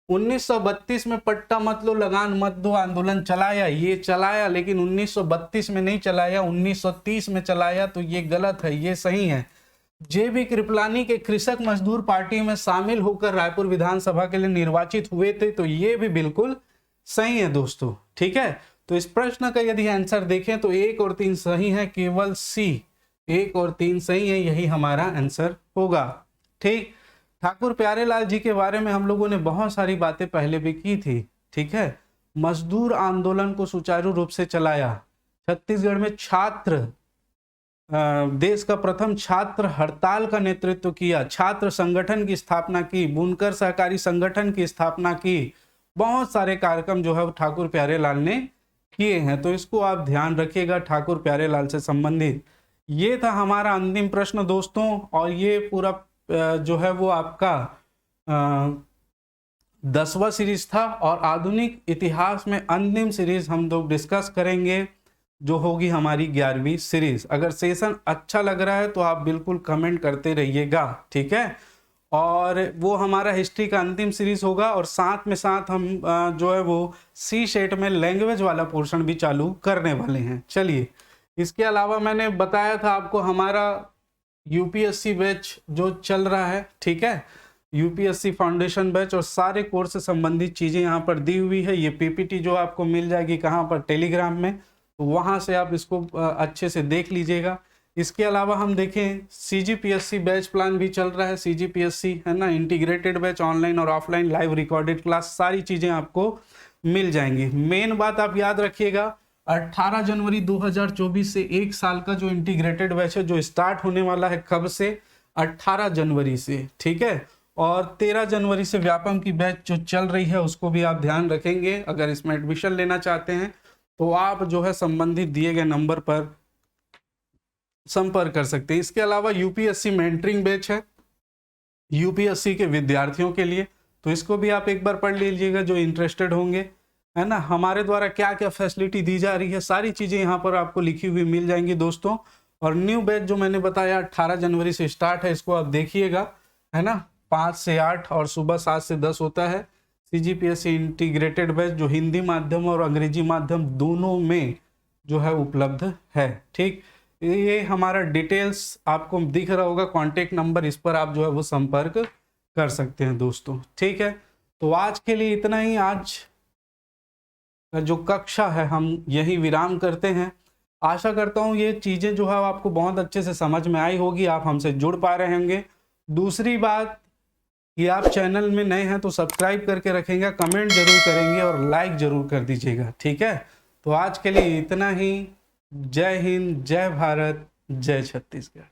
1932 में पट्टा मत लो लगान मत दो आंदोलन चलाया, ये चलाया, लेकिन 1932 में नहीं चलाया, 1930 में चलाया, तो ये गलत है, ये सही है। जेबी कृपलानी के कृषक मजदूर पार्टी में शामिल होकर रायपुर विधानसभा के लिए निर्वाचित हुए थे, तो ये भी बिल्कुल सही है दोस्तों। ठीक है, तो इस प्रश्न का यदि आंसर देखें तो 1 और 3 सही है, केवल सी 1 और 3 सही है, यही हमारा आंसर होगा। ठीक, ठाकुर प्यारेलाल जी के बारे में हम लोगों ने बहुत सारी बातें पहले भी की थी। ठीक है, मजदूर आंदोलन को सुचारू रूप से चलाया, छत्तीसगढ़ में छात्र देश का प्रथम छात्र हड़ताल का नेतृत्व किया, छात्र संगठन की स्थापना की, बुनकर सहकारी संगठन की स्थापना की, बहुत सारे कार्यक्रम जो है ठाकुर प्यारेलाल ने किए हैं, तो इसको आप ध्यान रखिएगा ठाकुर प्यारेलाल से संबंधित। ये था हमारा अंतिम प्रश्न दोस्तों, और ये पूरा जो है वो आपका 10वां सीरीज था, और आधुनिक इतिहास में अंतिम सीरीज हम लोग डिस्कस करेंगे जो होगी हमारी 11वीं सीरीज। अगर सेशन अच्छा लग रहा है तो आप बिल्कुल कमेंट करते रहिएगा। ठीक है, और वो हमारा हिस्ट्री का अंतिम सीरीज होगा, और साथ में साथ हम जो है वो सी सेट में लैंग्वेज वाला पोर्शन भी चालू करने वाले हैं। चलिए, इसके अलावा मैंने बताया था आपको हमारा यूपीएससी बैच जो चल रहा है। ठीक है, यूपीएससी फाउंडेशन बैच, और सारे कोर्स से संबंधित चीज़ें यहाँ पर दी हुई है। ये पीपीटी जो आपको मिल जाएगी कहाँ पर, टेलीग्राम में, तो वहाँ से आप इसको अच्छे से देख लीजिएगा। इसके अलावा हम देखें सीजीपीएससी बैच प्लान भी चल रहा है, सीजीपीएससी है ना, इंटीग्रेटेड बैच, ऑनलाइन और ऑफलाइन लाइव रिकॉर्डेड क्लास, सारी चीज़ें आपको मिल जाएंगी। मेन बात आप याद रखिएगा, 18 जनवरी 2024 से 1 साल का जो इंटीग्रेटेड बैच है जो स्टार्ट होने वाला है, कब से? 18 जनवरी से। ठीक है, और 13 जनवरी से व्यापम की बैच जो चल रही है उसको भी आप ध्यान रखेंगे। अगर इसमें एडमिशन लेना चाहते हैं तो आप जो है संबंधित दिए गए नंबर पर संपर्क कर सकते हैं। इसके अलावा यूपीएससी मेंटरिंग बैच है यूपीएससी के विद्यार्थियों के लिए, तो इसको भी आप एक बार पढ़ लीजिएगा जो इंटरेस्टेड होंगे, है ना। हमारे द्वारा क्या क्या फैसिलिटी दी जा रही है, सारी चीज़ें यहाँ पर आपको लिखी हुई मिल जाएंगी दोस्तों। और न्यू बैच जो मैंने बताया 18 जनवरी से स्टार्ट है, इसको आप देखिएगा, है ना, 5 से 8 और सुबह 7 से 10 होता है। सीजीपीएससी इंटीग्रेटेड बैच जो हिंदी माध्यम और अंग्रेजी माध्यम दोनों में जो है उपलब्ध है। ठीक, ये हमारा डिटेल्स आपको दिख रहा होगा, कॉन्टेक्ट नंबर, इस पर आप जो है वो संपर्क कर सकते हैं दोस्तों। ठीक है, तो आज के लिए इतना ही। आज जो कक्षा है हम यही विराम करते हैं। आशा करता हूँ ये चीज़ें जो है आपको बहुत अच्छे से समझ में आई होगी, आप हमसे जुड़ पा रहे होंगे। दूसरी बात कि आप चैनल में नए हैं तो सब्सक्राइब करके रखेंगे, कमेंट जरूर करेंगे और लाइक जरूर कर दीजिएगा। ठीक है, तो आज के लिए इतना ही। जय हिंद, जय भारत, जय छत्तीसगढ़।